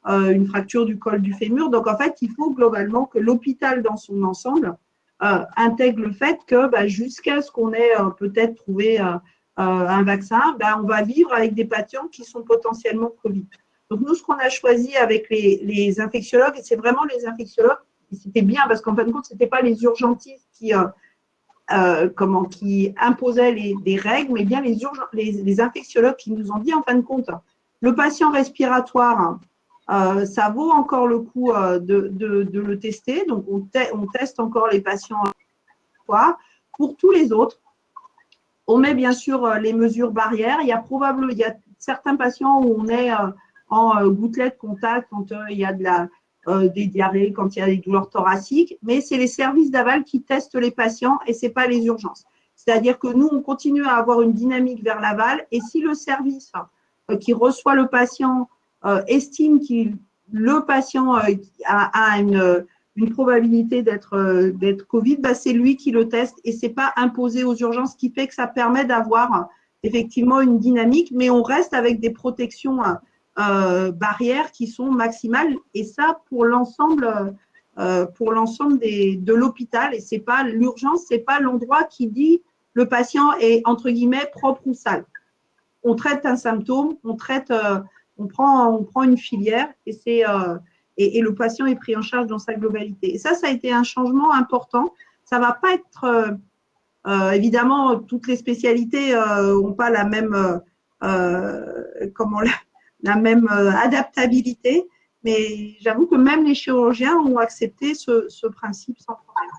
une fracture du col du fémur. Donc, en fait, il faut globalement que l'hôpital dans son ensemble intègre le fait que jusqu'à ce qu'on ait peut-être trouvé un vaccin, on va vivre avec des patients qui sont potentiellement Covid. Donc, nous, ce qu'on a choisi avec les infectiologues, et c'est vraiment les infectiologues, et c'était bien parce qu'en fin de compte, ce n'était pas les urgentistes qui imposaient des règles, mais bien les infectiologues qui nous ont dit, en fin de compte, le patient respiratoire, ça vaut encore le coup de le tester. Donc, on teste encore les patients respiratoires. Pour tous les autres, on met bien sûr les mesures barrières. Il y a certains patients où on est en gouttelette contact quand il y a des diarrhées, quand il y a des douleurs thoraciques, mais c'est les services d'aval qui testent les patients et ce n'est pas les urgences. C'est-à-dire que nous, on continue à avoir une dynamique vers l'aval, et si le service qui reçoit le patient estime que le patient a une probabilité d'être Covid, c'est lui qui le teste et ce n'est pas imposé aux urgences, ce qui fait que ça permet d'avoir effectivement une dynamique, mais on reste avec des protections barrières qui sont maximales, et ça pour l'ensemble de l'hôpital. Et c'est pas l'urgence, c'est pas l'endroit qui dit le patient est entre guillemets propre ou sale. On traite un symptôme, on prend une filière et le patient est pris en charge dans sa globalité. Et ça a été un changement important. Ça va pas être évidemment, toutes les spécialités n'ont pas la même adaptabilité, mais j'avoue que même les chirurgiens ont accepté ce principe sans problème.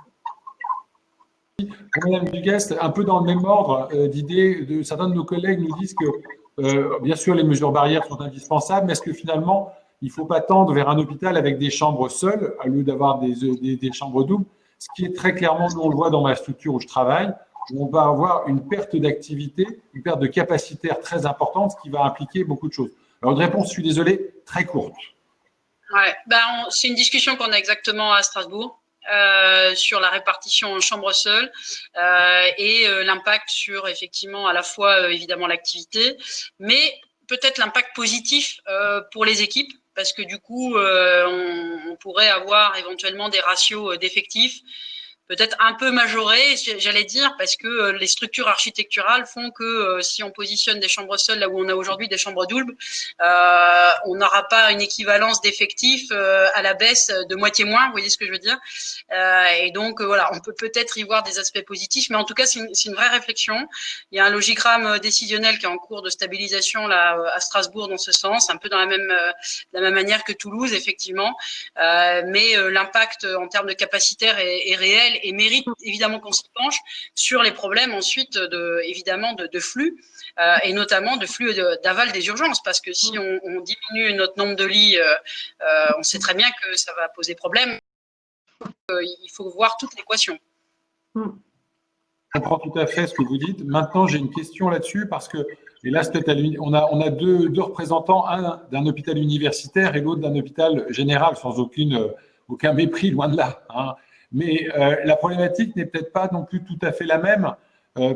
Madame Duguest, un peu dans le même ordre d'idées, certains de nos collègues nous disent que, bien sûr, les mesures barrières sont indispensables, mais est-ce que finalement, il ne faut pas tendre vers un hôpital avec des chambres seules, au lieu d'avoir des chambres doubles, ce qui est très clairement, nous on le voit dans ma structure où je travaille, où on va avoir une perte d'activité, une perte de capacitaire très importante, ce qui va impliquer beaucoup de choses. Alors, une réponse, je suis désolé, très courte. Ouais, c'est une discussion qu'on a exactement à Strasbourg. Sur la répartition en chambre seule et l'impact sur effectivement à la fois évidemment l'activité, mais peut-être l'impact positif pour les équipes, parce que du coup on pourrait avoir éventuellement des ratios d'effectifs peut-être un peu majorés, j'allais dire, parce que les structures architecturales font que si on positionne des chambres seules là où on a aujourd'hui des chambres doubles, on n'aura pas une équivalence d'effectifs à la baisse de moitié moins, vous voyez ce que je veux dire. Et donc voilà, on peut peut-être y voir des aspects positifs, mais en tout cas c'est une vraie réflexion. Il y a un logigramme décisionnel qui est en cours de stabilisation là à Strasbourg dans ce sens, un peu dans la même manière que Toulouse effectivement, mais l'impact en termes de capacitaire est réel et mérite évidemment qu'on s'y penche sur les problèmes ensuite évidemment de flux et notamment de flux d'aval des urgences, parce que si on diminue notre nombre de lits, on sait très bien que ça va poser problème. Il faut voir toute l'équation. Je comprends tout à fait ce que vous dites. Maintenant, j'ai une question là-dessus parce que, et là, on a deux représentants, un d'un hôpital universitaire et l'autre d'un hôpital général, sans aucun mépris, loin de là. Hein. Mais la problématique n'est peut-être pas non plus tout à fait la même.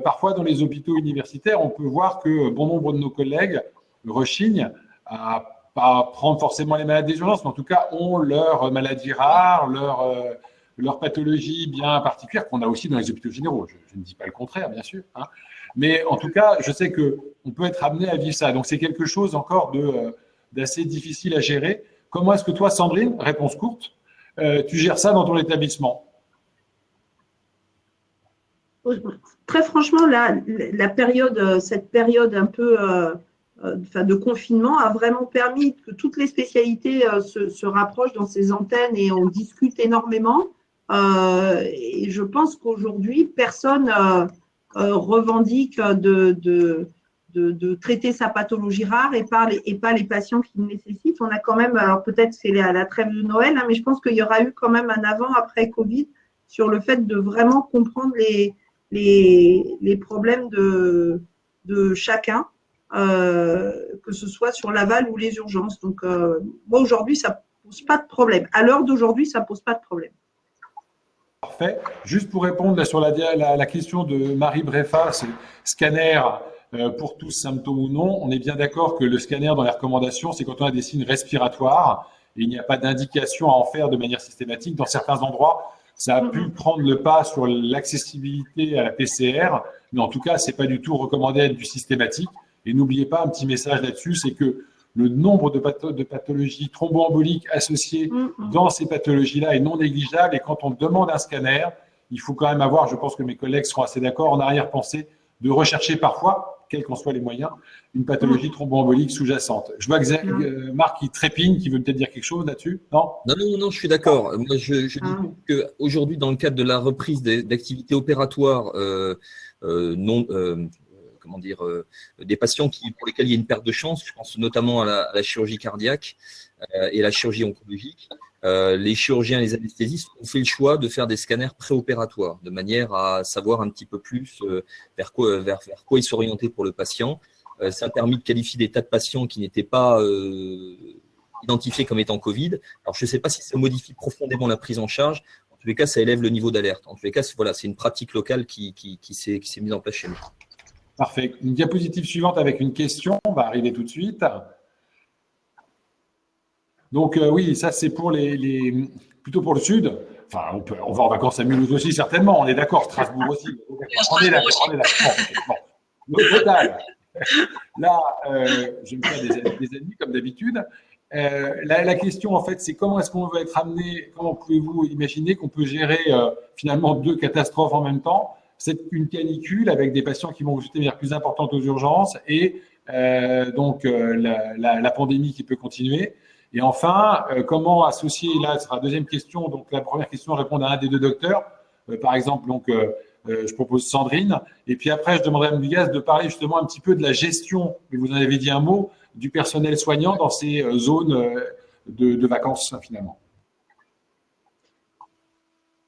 Parfois, dans les hôpitaux universitaires, on peut voir que bon nombre de nos collègues rechignent à pas prendre forcément les malades des urgences, mais en tout cas ont leurs maladies rares, leur pathologie bien particulière qu'on a aussi dans les hôpitaux généraux. Je ne dis pas le contraire, bien sûr. Hein. Mais en tout cas, je sais qu'on peut être amené à vivre ça. Donc, c'est quelque chose encore d'assez difficile à gérer. Comment est-ce que toi, Sandrine, réponse courte, tu gères ça dans ton établissement? Très franchement, cette période un peu de confinement a vraiment permis que toutes les spécialités se rapprochent dans ces antennes et on discute énormément. Et je pense qu'aujourd'hui, personne revendique de traiter sa pathologie rare et pas les patients qui le nécessitent. On a quand même, alors peut-être c'est à la trêve de Noël, hein, mais je pense qu'il y aura eu quand même un avant-après Covid sur le fait de vraiment comprendre les problèmes de chacun, que ce soit sur l'aval ou les urgences. Donc, moi, aujourd'hui, ça ne pose pas de problème. À l'heure d'aujourd'hui, ça ne pose pas de problème. Parfait. Juste pour répondre là, sur la question de Marie Breffa, c'est scanner pour tous, symptômes ou non. On est bien d'accord que le scanner dans les recommandations, c'est quand on a des signes respiratoires et il n'y a pas d'indication à en faire de manière systématique. Dans certains endroits, ça a pu prendre le pas sur l'accessibilité à la PCR, mais en tout cas, ce n'est pas du tout recommandé à être du systématique. Et n'oubliez pas un petit message là-dessus, c'est que le nombre de pathologies thromboemboliques associées dans ces pathologies-là est non négligeable. Et quand on demande un scanner, il faut quand même avoir, je pense que mes collègues seront assez d'accord, en arrière-pensée, de rechercher parfois, quels qu'en soient les moyens, une pathologie thromboembolique sous-jacente. Je vois que Marc qui trépigne, qui veut peut-être dire quelque chose là-dessus. Non, je suis d'accord. Moi, je dis qu'aujourd'hui, dans le cadre de la reprise d'activités opératoires des patients pour lesquels il y a une perte de chance, je pense notamment à la chirurgie cardiaque et la chirurgie oncologique, les chirurgiens et les anesthésistes ont fait le choix de faire des scanners préopératoires, de manière à savoir un petit peu plus vers quoi ils s'orientaient pour le patient. Ça a permis de qualifier des tas de patients qui n'étaient pas identifiés comme étant Covid. Alors, je ne sais pas si ça modifie profondément la prise en charge. En tous les cas, ça élève le niveau d'alerte. En tous les cas, c'est une pratique locale qui s'est mise en place chez nous. Parfait. Une diapositive suivante avec une question, on va arriver tout de suite. Donc oui, ça c'est pour plutôt pour le sud. Enfin, on va en vacances à Mulhouse aussi certainement. On est d'accord. Strasbourg aussi. On est d'accord. On est d'accord. Bon. Au total, là, je vais me faire des amis comme d'habitude. La question en fait, c'est comment est-ce qu'on va être amené, comment pouvez-vous imaginer qu'on peut gérer finalement deux catastrophes en même temps? C'est une canicule avec des patients qui vont vous souhaiter plus importantes aux urgences et la pandémie qui peut continuer. Et enfin, comment associer, là, ce sera la deuxième question. Donc, la première question, répondre à un des deux docteurs. Par exemple, je propose Sandrine. Et puis après, je demanderai à Mme Dugas de parler justement un petit peu de la gestion, et vous en avez dit un mot, du personnel soignant dans ces zones de vacances, finalement.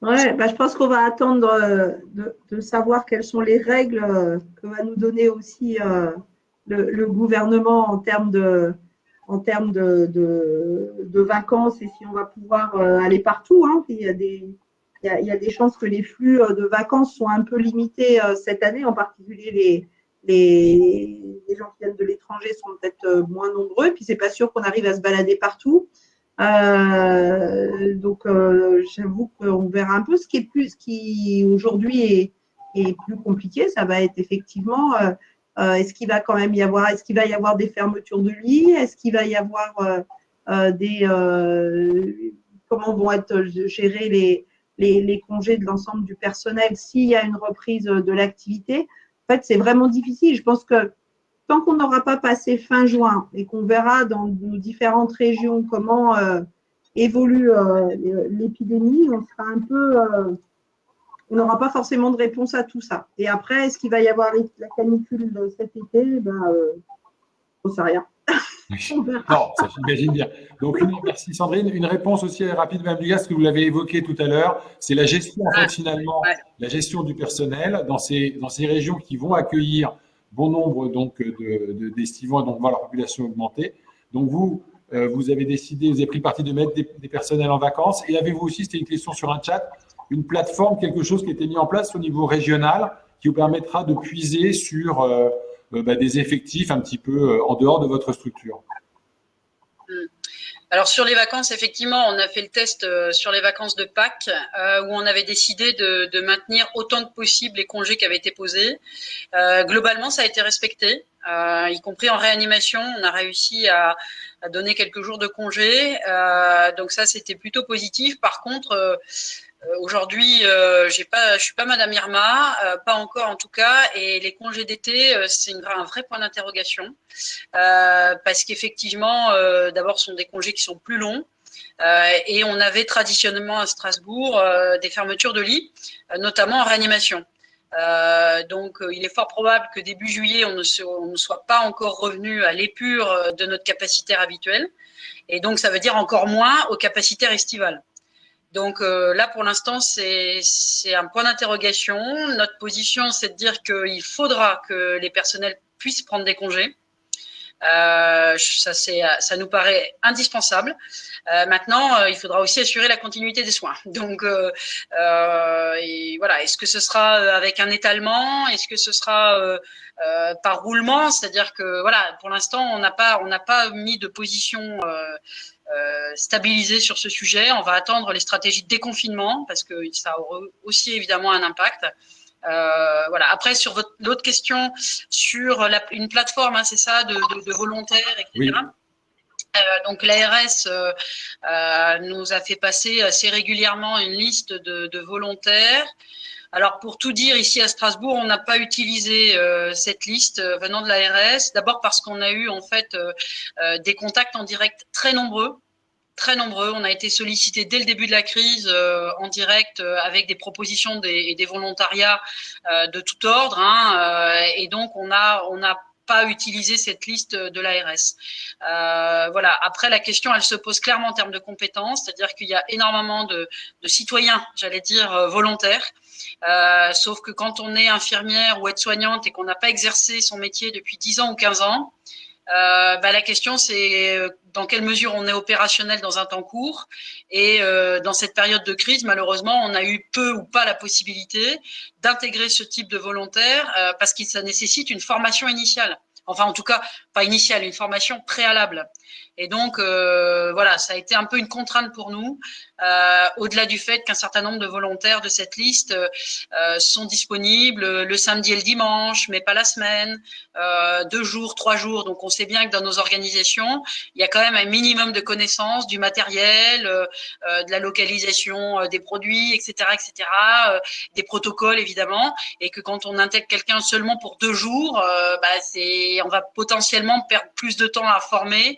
Ouais, bah, je pense qu'on va attendre de savoir quelles sont les règles que va nous donner aussi le gouvernement en termes de vacances et si on va pouvoir aller partout. Hein. Il y a des chances que les flux de vacances soient un peu limités cette année, en particulier les gens qui viennent de l'étranger seront peut-être moins nombreux. Puis c'est pas sûr qu'on arrive à se balader partout. J'avoue qu'on verra un peu ce qui aujourd'hui est plus compliqué. Ça va être effectivement est-ce qu'il va quand même y avoir, est-ce qu'il va y avoir des fermetures de lits, est-ce qu'il va y avoir comment vont être gérés les congés de l'ensemble du personnel s'il y a une reprise de l'activité. En fait, c'est vraiment difficile. Je pense que tant qu'on n'aura pas passé fin juin et qu'on verra dans nos différentes régions comment évolue l'épidémie, on sera un peu, on n'aura pas forcément de réponse à tout ça. Et après, est-ce qu'il va y avoir la canicule cet été? On ne sait rien. Non, ça j'imagine bien. Donc, merci Sandrine. Une réponse aussi rapide, Mme Dugas, que vous l'avez évoqué tout à l'heure, c'est la gestion, en fait, finalement, la gestion du personnel dans ces régions qui vont accueillir bon nombre d'estivants et donc voir leur population augmenter. Donc, vous avez décidé, vous avez pris le parti de mettre des personnels en vacances. Et avez-vous aussi, c'était une question sur un chat, une plateforme, quelque chose qui a été mis en place au niveau régional qui vous permettra de puiser sur des effectifs un petit peu en dehors de votre structure? Alors sur les vacances, effectivement, on a fait le test sur les vacances de Pâques où on avait décidé de maintenir autant que possible les congés qui avaient été posés. Globalement, ça a été respecté, y compris en réanimation. On a réussi à donner quelques jours de congés. Donc ça, c'était plutôt positif. Par contre, aujourd'hui, je suis pas Madame Irma, pas encore en tout cas, et les congés d'été, c'est un vrai point d'interrogation parce qu'effectivement, d'abord, ce sont des congés qui sont plus longs. Et on avait traditionnellement à Strasbourg des fermetures de lits, notamment en réanimation. Donc, il est fort probable que début juillet, on ne soit pas encore revenu à l'épure de notre capacitaire habituel. Et donc, ça veut dire encore moins au capacitaire estival. Donc là, pour l'instant, c'est un point d'interrogation. Notre position, c'est de dire qu'il faudra que les personnels puissent prendre des congés. Ça nous paraît indispensable. Maintenant, il faudra aussi assurer la continuité des soins. Donc, et voilà. Est-ce que ce sera avec un étalement? Est-ce que ce sera par roulement? C'est-à-dire que voilà, pour l'instant, on n'a pas mis de position stabilisée sur ce sujet. On va attendre les stratégies de déconfinement parce que ça aura aussi évidemment un impact. Voilà. Après, sur l'autre question sur une plateforme, hein, c'est ça, de volontaires, etc. Oui. Donc l'ARS nous a fait passer assez régulièrement une liste de volontaires. Alors pour tout dire, ici à Strasbourg, on n'a pas utilisé cette liste venant de l'ARS. D'abord parce qu'on a eu en fait des contacts en direct très nombreux. Très nombreux. On a été sollicités dès le début de la crise en direct avec des propositions et des volontariats de tout ordre. Hein, et donc, on n'a pas utilisé cette liste de l'ARS. Voilà. Après, la question, elle se pose clairement en termes de compétences, c'est-à-dire qu'il y a énormément de citoyens, j'allais dire, volontaires. Sauf que quand on est infirmière ou aide-soignante et qu'on n'a pas exercé son métier depuis 10 ans ou 15 ans, la question, c'est dans quelle mesure on est opérationnel dans un temps court. Et dans cette période de crise, malheureusement, on a eu peu ou pas la possibilité d'intégrer ce type de volontaire parce que ça nécessite une formation initiale. Enfin, en tout cas, pas initiale, une formation préalable. Et donc, voilà, ça a été un peu une contrainte pour nous, au-delà du fait qu'un certain nombre de volontaires de cette liste sont disponibles le samedi et le dimanche, mais pas la semaine, 2 jours, 3 jours. Donc, on sait bien que dans nos organisations, il y a quand même un minimum de connaissances du matériel, de la localisation des produits, etc., des protocoles, évidemment, et que quand on intègre quelqu'un seulement pour 2 jours, on va potentiellement perdre plus de temps à former.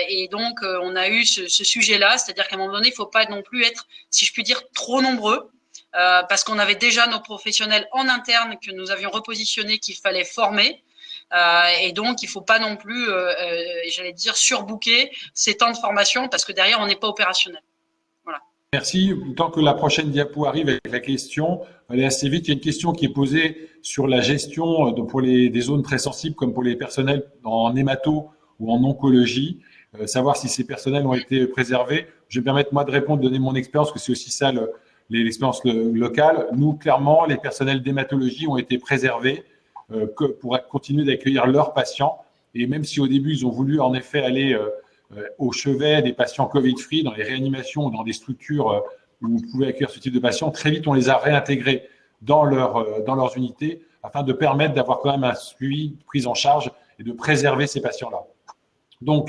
Et donc, on a eu ce sujet-là, c'est-à-dire qu'à un moment donné, il ne faut pas non plus être, si je puis dire, trop nombreux, parce qu'on avait déjà nos professionnels en interne que nous avions repositionnés qu'il fallait former. Et donc, il ne faut pas non plus, j'allais dire, surbooker ces temps de formation, parce que derrière, on n'est pas opérationnel. Voilà. Merci. Tant que la prochaine diapo arrive avec la question, allez assez vite. Il y a une question qui est posée sur la gestion pour des zones très sensibles, comme pour les personnels en hémato ou en oncologie, savoir si ces personnels ont été préservés. Je vais me permettre, moi, de répondre, de donner mon expérience, parce que c'est aussi ça l'expérience locale. Nous, clairement, les personnels d'hématologie ont été préservés pour continuer d'accueillir leurs patients. Et même si au début, ils ont voulu en effet aller au chevet des patients Covid-free dans les réanimations ou dans des structures où vous pouvez accueillir ce type de patients, très vite, on les a réintégrés dans leurs unités afin de permettre d'avoir quand même un suivi, une prise en charge et de préserver ces patients-là. Donc,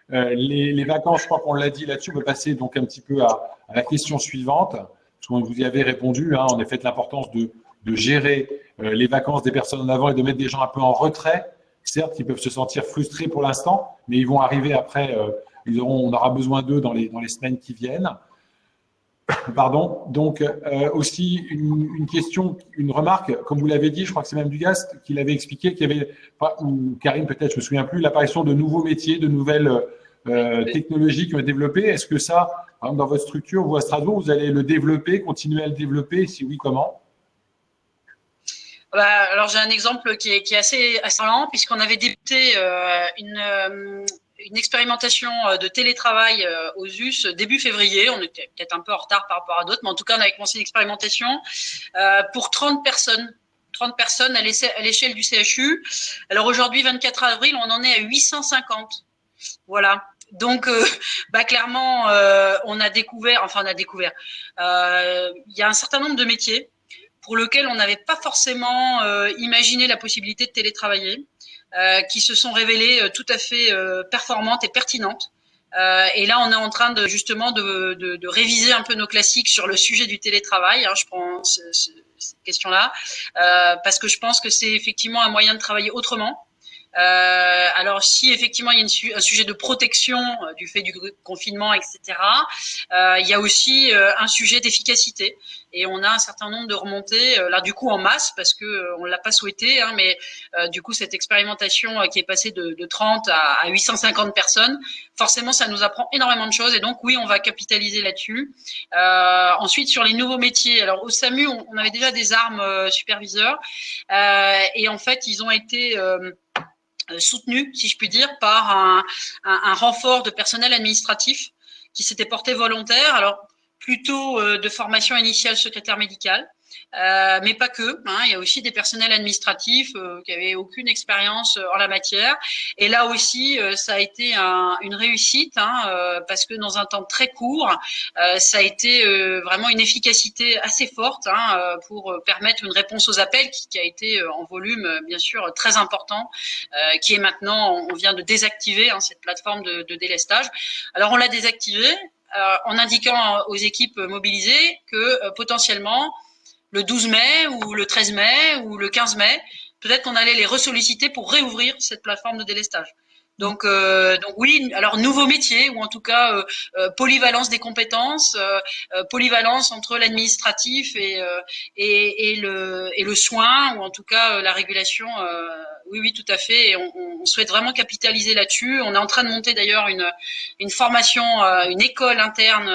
les vacances, je crois qu'on l'a dit là-dessus, on peut passer donc un petit peu à la question suivante, parce qu'on vous y avait répondu, en effet, l'importance de gérer les vacances des personnes en avant et de mettre des gens un peu en retrait. Certes, ils peuvent se sentir frustrés pour l'instant, mais ils vont arriver après, on aura besoin d'eux dans les semaines qui viennent. Pardon. Donc, aussi une question, une remarque, comme vous l'avez dit, je crois que c'est même Dugast qui l'avait expliqué, qu'il y avait, ou Karine peut-être, je ne me souviens plus, l'apparition de nouveaux métiers, de nouvelles technologies qui ont été développées. Est-ce que ça, par exemple, dans votre structure, vous à Strasbourg, vous allez le développer, continuer à le développer, et si oui, comment ? Alors, j'ai un exemple qui est assez parlant, puisqu'on avait débuté une expérimentation de télétravail aux US début février. On était peut-être un peu en retard par rapport à d'autres, mais en tout cas, on avait commencé une expérimentation pour 30 personnes. 30 personnes à l'échelle du CHU. Alors aujourd'hui, 24 avril, on en est à 850. Voilà. Donc, clairement, on a découvert, il y a un certain nombre de métiers pour lesquels on n'avait pas forcément imaginé la possibilité de télétravailler, qui se sont révélées tout à fait performantes et pertinentes. Et là, on est en train de réviser un peu nos classiques sur le sujet du télétravail. Je prends cette question-là, parce que je pense que c'est effectivement un moyen de travailler autrement. Alors, si effectivement il y a un sujet de protection du fait du confinement, etc., il y a aussi un sujet d'efficacité. Et on a un certain nombre de remontées, là du coup en masse, parce que on l'a pas souhaité, mais du coup cette expérimentation qui est passée de 30 à 850 personnes, forcément ça nous apprend énormément de choses. Et donc oui, on va capitaliser là-dessus. Ensuite, sur les nouveaux métiers, alors au SAMU, on avait déjà des armes superviseurs, et en fait ils ont été soutenu, si je puis dire, par un renfort de personnel administratif qui s'était porté volontaire. Alors, plutôt de formation initiale secrétaire médical, mais pas que. Il y a aussi des personnels administratifs qui n'avaient aucune expérience en la matière. Et là aussi, ça a été une réussite, parce que dans un temps très court, ça a été vraiment une efficacité assez forte pour permettre une réponse aux appels qui a été en volume, bien sûr, très important, qui est maintenant, on vient de désactiver cette plateforme de délestage. Alors, on l'a désactivée en indiquant aux équipes mobilisées que potentiellement, le 12 mai ou le 13 mai ou le 15 mai, peut-être qu'on allait les ressolliciter pour réouvrir cette plateforme de délestage. Donc oui, alors nouveau métier, ou en tout cas polyvalence des compétences, polyvalence entre l'administratif et le soin, ou en tout cas la régulation. Oui, tout à fait. Et on souhaite vraiment capitaliser là-dessus. On est en train de monter d'ailleurs une formation, une école interne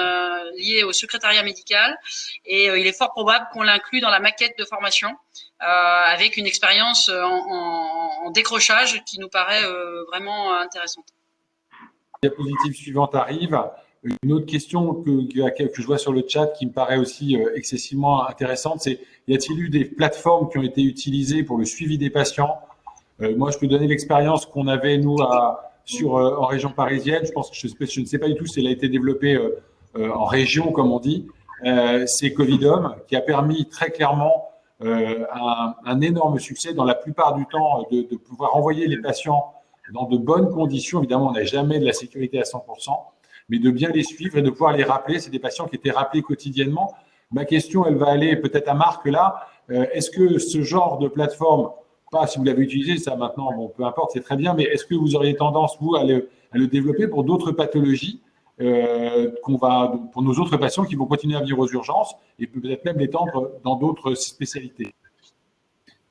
liée au secrétariat médical. Et il est fort probable qu'on l'inclue dans la maquette de formation, avec une expérience en décrochage qui nous paraît vraiment intéressante. La diapositive suivante arrive. Une autre question que je vois sur le chat qui me paraît aussi excessivement intéressante, c'est: y a-t-il eu des plateformes qui ont été utilisées pour le suivi des patients Moi, je peux donner l'expérience qu'on avait, nous, en région parisienne. Je pense que je ne sais pas du tout si elle a été développée en région, comme on dit. C'est Covidom, qui a permis très clairement un énorme succès dans la plupart du temps de pouvoir envoyer les patients dans de bonnes conditions. Évidemment, on n'a jamais de la sécurité à 100%, mais de bien les suivre et de pouvoir les rappeler. C'est des patients qui étaient rappelés quotidiennement. Ma question, elle va aller peut-être à Marc là. Est-ce que ce genre de plateforme, pas si vous l'avez utilisé, ça maintenant, bon, peu importe, c'est très bien, mais est-ce que vous auriez tendance, vous, à le développer pour d'autres pathologies pour nos autres patients qui vont continuer à venir aux urgences et peut-être même l'étendre dans d'autres spécialités?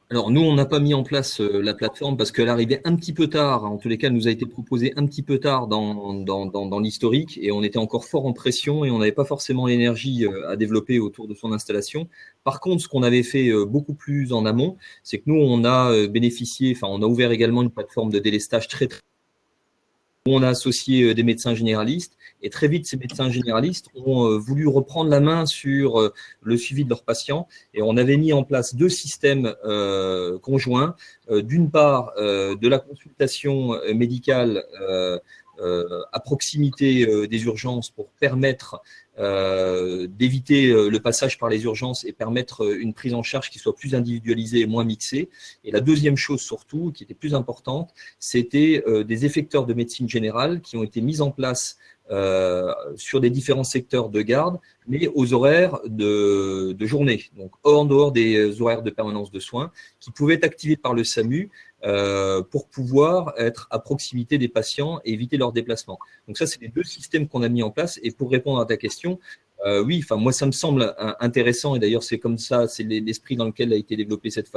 Alors, nous, on n'a pas mis en place la plateforme parce qu'elle arrivait un petit peu tard. En tous les cas, elle nous a été proposée un petit peu tard dans l'historique et on était encore fort en pression et on n'avait pas forcément l'énergie à développer autour de son installation. Par contre, ce qu'on avait fait beaucoup plus en amont, c'est que nous, on a bénéficié, enfin, on a ouvert également une plateforme de délestage très où on a associé des médecins généralistes et très vite, ces médecins généralistes ont voulu reprendre la main sur le suivi de leurs patients et on avait mis en place 2 systèmes conjoints. D'une part, de la consultation médicale à proximité des urgences pour permettre d'éviter le passage par les urgences et permettre une prise en charge qui soit plus individualisée et moins mixée. Et la deuxième chose surtout, qui était plus importante, c'était des effecteurs de médecine générale qui ont été mis en place sur des différents secteurs de garde, mais aux horaires de journée, donc en dehors des horaires de permanence de soins, qui pouvaient être activés par le SAMU pour pouvoir être à proximité des patients et éviter leur déplacement. Donc ça, c'est les 2 systèmes qu'on a mis en place. Et pour répondre à ta question, oui, enfin moi ça me semble intéressant et d'ailleurs c'est comme ça, c'est l'esprit dans lequel a été développée cette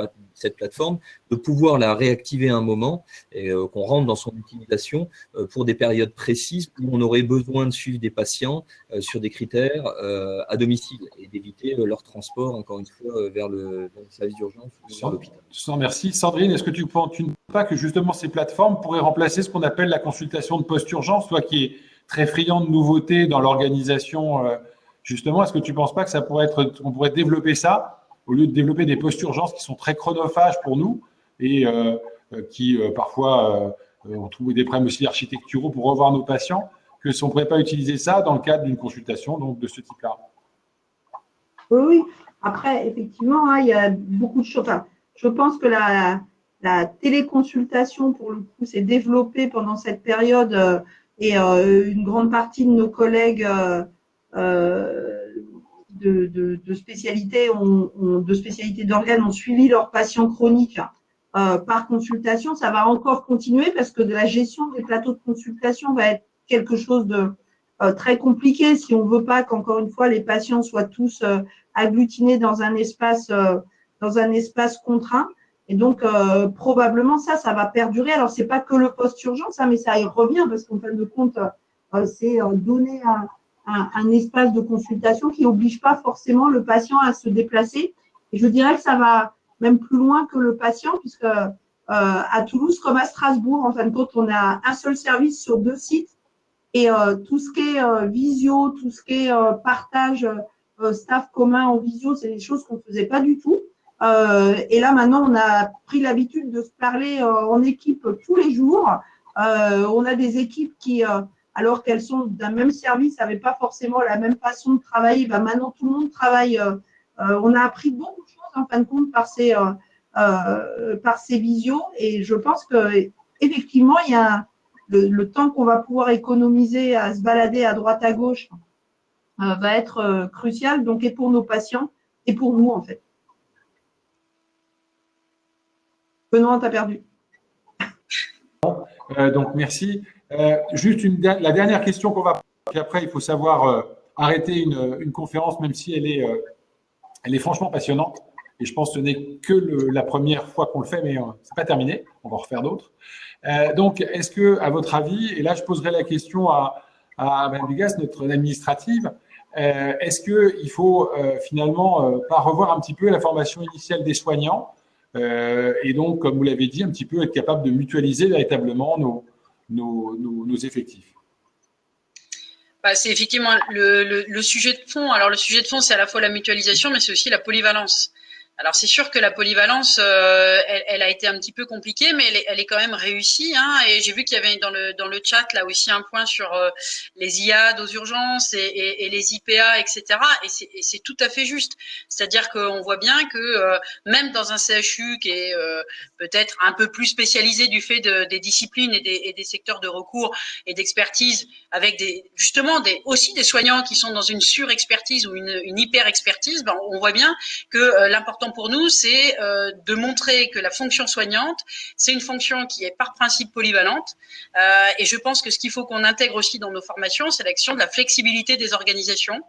plateforme, de pouvoir la réactiver à un moment et qu'on rentre dans son utilisation pour des périodes précises où on aurait besoin de suivre des patients sur des critères à domicile et d'éviter leur transport encore une fois vers le service d'urgence ou vers l'hôpital. Merci. Sandrine, est-ce que tu ne penses pas que justement ces plateformes pourraient remplacer ce qu'on appelle la consultation de post-urgence, toi qui es très friand de nouveautés dans l'organisation justement, est-ce que tu ne penses pas que on pourrait développer ça au lieu de développer des post-urgences qui sont très chronophages pour nous et qui parfois ont trouvé des problèmes aussi architecturaux pour revoir nos patients, que on ne pourrait pas utiliser ça dans le cadre d'une consultation donc, de ce type-là? Oui. Après, effectivement, hein, il y a beaucoup de choses. Enfin, je pense que la téléconsultation, pour le coup, s'est développée pendant cette période et une grande partie de nos collègues de spécialités d'organes ont suivi leurs patients chroniques par consultation. Ça va encore continuer parce que de la gestion des plateaux de consultation va être quelque chose de très compliqué si on ne veut pas qu'encore une fois les patients soient tous agglutinés dans un espace contraint. Et donc probablement ça va perdurer. Alors c'est pas que le post-urgence, mais ça y revient parce qu'en fin de compte c'est donner un espace de consultation qui n'oblige pas forcément le patient à se déplacer. Et je dirais que ça va même plus loin que le patient, puisque à Toulouse comme à Strasbourg, en fin de compte, on a un seul service sur 2 sites. Et tout ce qui est visio, tout ce qui est partage staff commun en visio, c'est des choses qu'on ne faisait pas du tout. Et là, maintenant, on a pris l'habitude de se parler en équipe tous les jours. On a des équipes qui alors qu'elles sont d'un même service, n'avaient pas forcément la même façon de travailler. Ben maintenant, tout le monde travaille. On a appris beaucoup de choses, en fin de compte, par ces visios. Et je pense qu'effectivement, il y a le temps qu'on va pouvoir économiser à se balader à droite, à gauche va être crucial, donc, et pour nos patients et pour nous, en fait. Benoît, t'as perdu. Donc, merci. Juste la dernière question qu'on va. Puis après, il faut savoir arrêter une conférence, même si elle est franchement passionnante. Et je pense que ce n'est que la première fois qu'on le fait, mais ce n'est pas terminé. On va en refaire d'autres. Donc, est-ce que, à votre avis, et là, je poserai la question à Mme Dugas, notre administrative, est-ce qu'il faut finalement pas revoir un petit peu la formation initiale des soignants et donc, comme vous l'avez dit, un petit peu être capable de mutualiser véritablement nos effectifs? C'est effectivement le sujet de fond. Alors, le sujet de fond, c'est à la fois la mutualisation, mais c'est aussi la polyvalence. Alors c'est sûr que la polyvalence, elle a été un petit peu compliquée, mais elle est quand même réussie. Hein, et j'ai vu qu'il y avait dans le chat là aussi un point sur les IAD aux urgences et les IPA, etc. Et c'est tout à fait juste. C'est-à-dire qu'on voit bien que même dans un CHU qui est peut-être un peu plus spécialisé du fait des disciplines et des secteurs de recours et d'expertise, avec justement aussi des soignants qui sont dans une surexpertise ou une hyper-expertise, ben, on voit bien que l'important pour nous, c'est de montrer que la fonction soignante, c'est une fonction qui est par principe polyvalente. Et je pense que ce qu'il faut qu'on intègre aussi dans nos formations, c'est l'action de la flexibilité des organisations.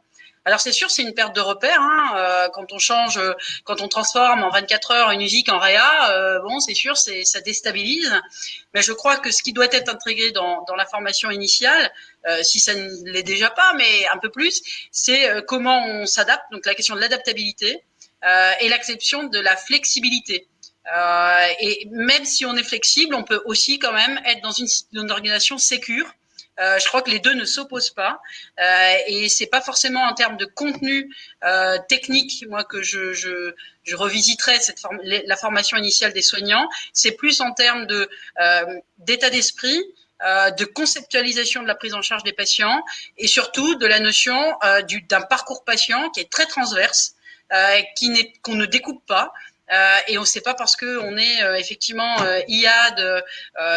Alors c'est sûr, c'est une perte de repère. Hein, quand on change, quand on transforme en 24 heures une musique en réa, bon, c'est sûr, ça déstabilise. Mais je crois que ce qui doit être intégré dans la formation initiale, si ça ne l'est déjà pas, mais un peu plus, c'est comment on s'adapte. Donc la question de l'adaptabilité. Et l'acception de la flexibilité. Et même si on est flexible, on peut aussi quand même être dans une organisation sécure. Je crois que les deux ne s'opposent pas, et c'est pas forcément en termes de contenu technique, moi, que je revisiterai la formation initiale des soignants. C'est plus en termes d'état d'esprit, de conceptualisation de la prise en charge des patients, et surtout de la notion d'un parcours patient qui est très transverse. Qu'on ne découpe pas, et on ne sait pas parce qu'on est effectivement IAD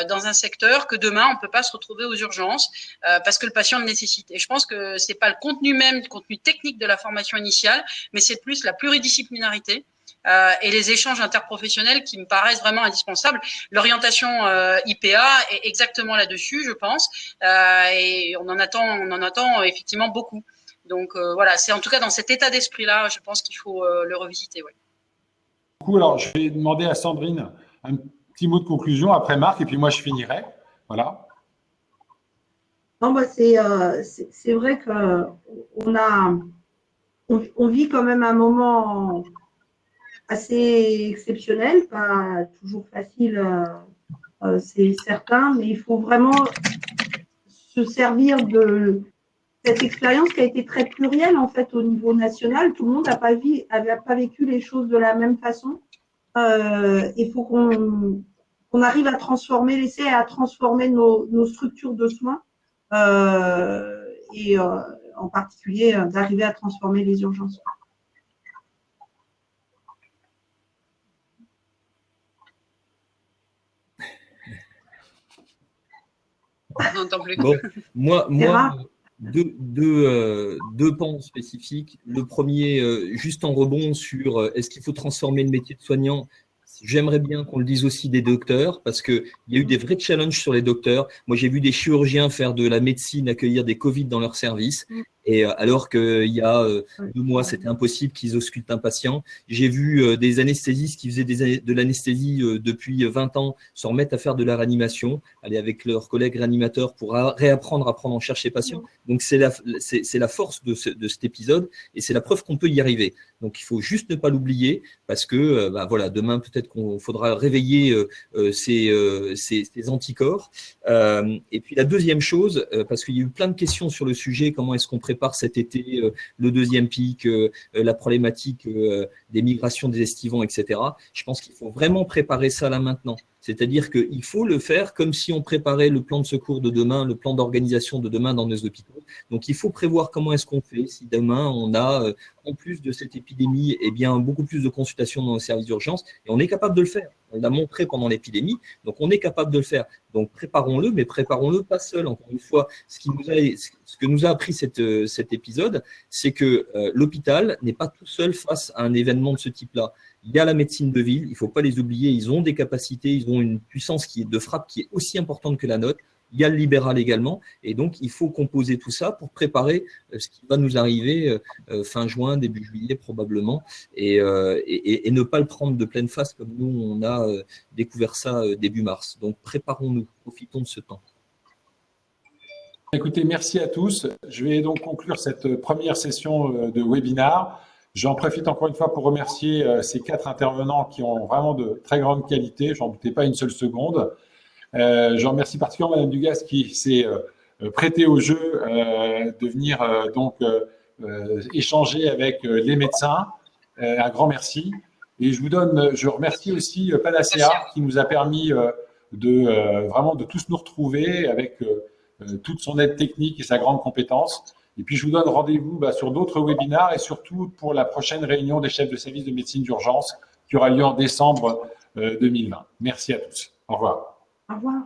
dans un secteur que demain on ne peut pas se retrouver aux urgences parce que le patient le nécessite. Et je pense que c'est pas le contenu même, le contenu technique de la formation initiale, mais c'est plus la pluridisciplinarité et les échanges interprofessionnels qui me paraissent vraiment indispensables. L'orientation IPA est exactement là-dessus, je pense, et on en attend effectivement beaucoup. Donc voilà, c'est en tout cas dans cet état d'esprit-là, je pense qu'il faut le revisiter. Ouais. Du coup, alors, je vais demander à Sandrine un petit mot de conclusion après Marc, et puis moi, je finirai. Voilà. Non, bah c'est vrai on vit quand même un moment assez exceptionnel, pas toujours facile, c'est certain, mais il faut vraiment se servir de cette expérience qui a été très plurielle en fait au niveau national. Tout le monde n'a pas vécu les choses de la même façon. Il faut qu'on arrive à laisser à transformer nos structures de soins et en particulier d'arriver à transformer les urgences. On n'entend plus. Bon, moi deux pans spécifiques. Le premier, juste en rebond sur est-ce qu'il faut transformer le métier de soignant. J'aimerais bien qu'on le dise aussi des docteurs, parce qu'il y a eu des vrais challenges sur les docteurs. Moi, j'ai vu des chirurgiens faire de la médecine, accueillir des Covid dans leur service. Et alors qu'il y a 2 mois, c'était impossible qu'ils auscultent un patient. J'ai vu des anesthésistes qui faisaient de l'anesthésie depuis 20 ans se remettre à faire de la réanimation, aller avec leurs collègues réanimateurs pour réapprendre à prendre en charge ces patients. Donc, c'est la force de cet épisode, et c'est la preuve qu'on peut y arriver. Donc, il faut juste ne pas l'oublier, parce que voilà, demain, peut-être qu'on faudra réveiller ces anticorps. Et puis, la deuxième chose, parce qu'il y a eu plein de questions sur le sujet, comment est-ce qu'on prépare cet été le deuxième pic, la problématique des migrations des estivants, etc. Je pense qu'il faut vraiment préparer ça là maintenant. C'est-à-dire qu'il faut le faire comme si on préparait le plan de secours de demain, le plan d'organisation de demain dans nos hôpitaux. Donc, il faut prévoir comment est-ce qu'on fait si demain, on a, en plus de cette épidémie, eh bien, beaucoup plus de consultations dans nos services d'urgence. Et on est capable de le faire. On l'a montré pendant l'épidémie, donc on est capable de le faire. Donc, préparons-le, mais préparons-le pas seul. Encore une fois, ce que nous a appris cet épisode, c'est que l'hôpital n'est pas tout seul face à un événement de ce type-là. Il y a la médecine de ville, il ne faut pas les oublier, ils ont des capacités, ils ont une puissance de frappe qui est aussi importante que la nôtre. Il y a le libéral également, et donc il faut composer tout ça pour préparer ce qui va nous arriver fin juin, début juillet probablement, et ne pas le prendre de pleine face comme nous on a découvert ça début mars. Donc préparons-nous, profitons de ce temps. Écoutez, merci à tous. Je vais donc conclure cette première session de webinaire. J'en profite encore une fois pour remercier ces 4 intervenants qui ont vraiment de très grande qualité. J'en doutais pas une seule seconde. Je remercie particulièrement Madame Dugas qui s'est prêtée au jeu de venir échanger avec les médecins. Un grand merci. Et je remercie aussi Panacea qui nous a permis vraiment de tous nous retrouver avec toute son aide technique et sa grande compétence. Et puis, je vous donne rendez-vous sur d'autres webinaires et surtout pour la prochaine réunion des chefs de service de médecine d'urgence qui aura lieu en décembre 2020. Merci à tous. Au revoir. Au revoir.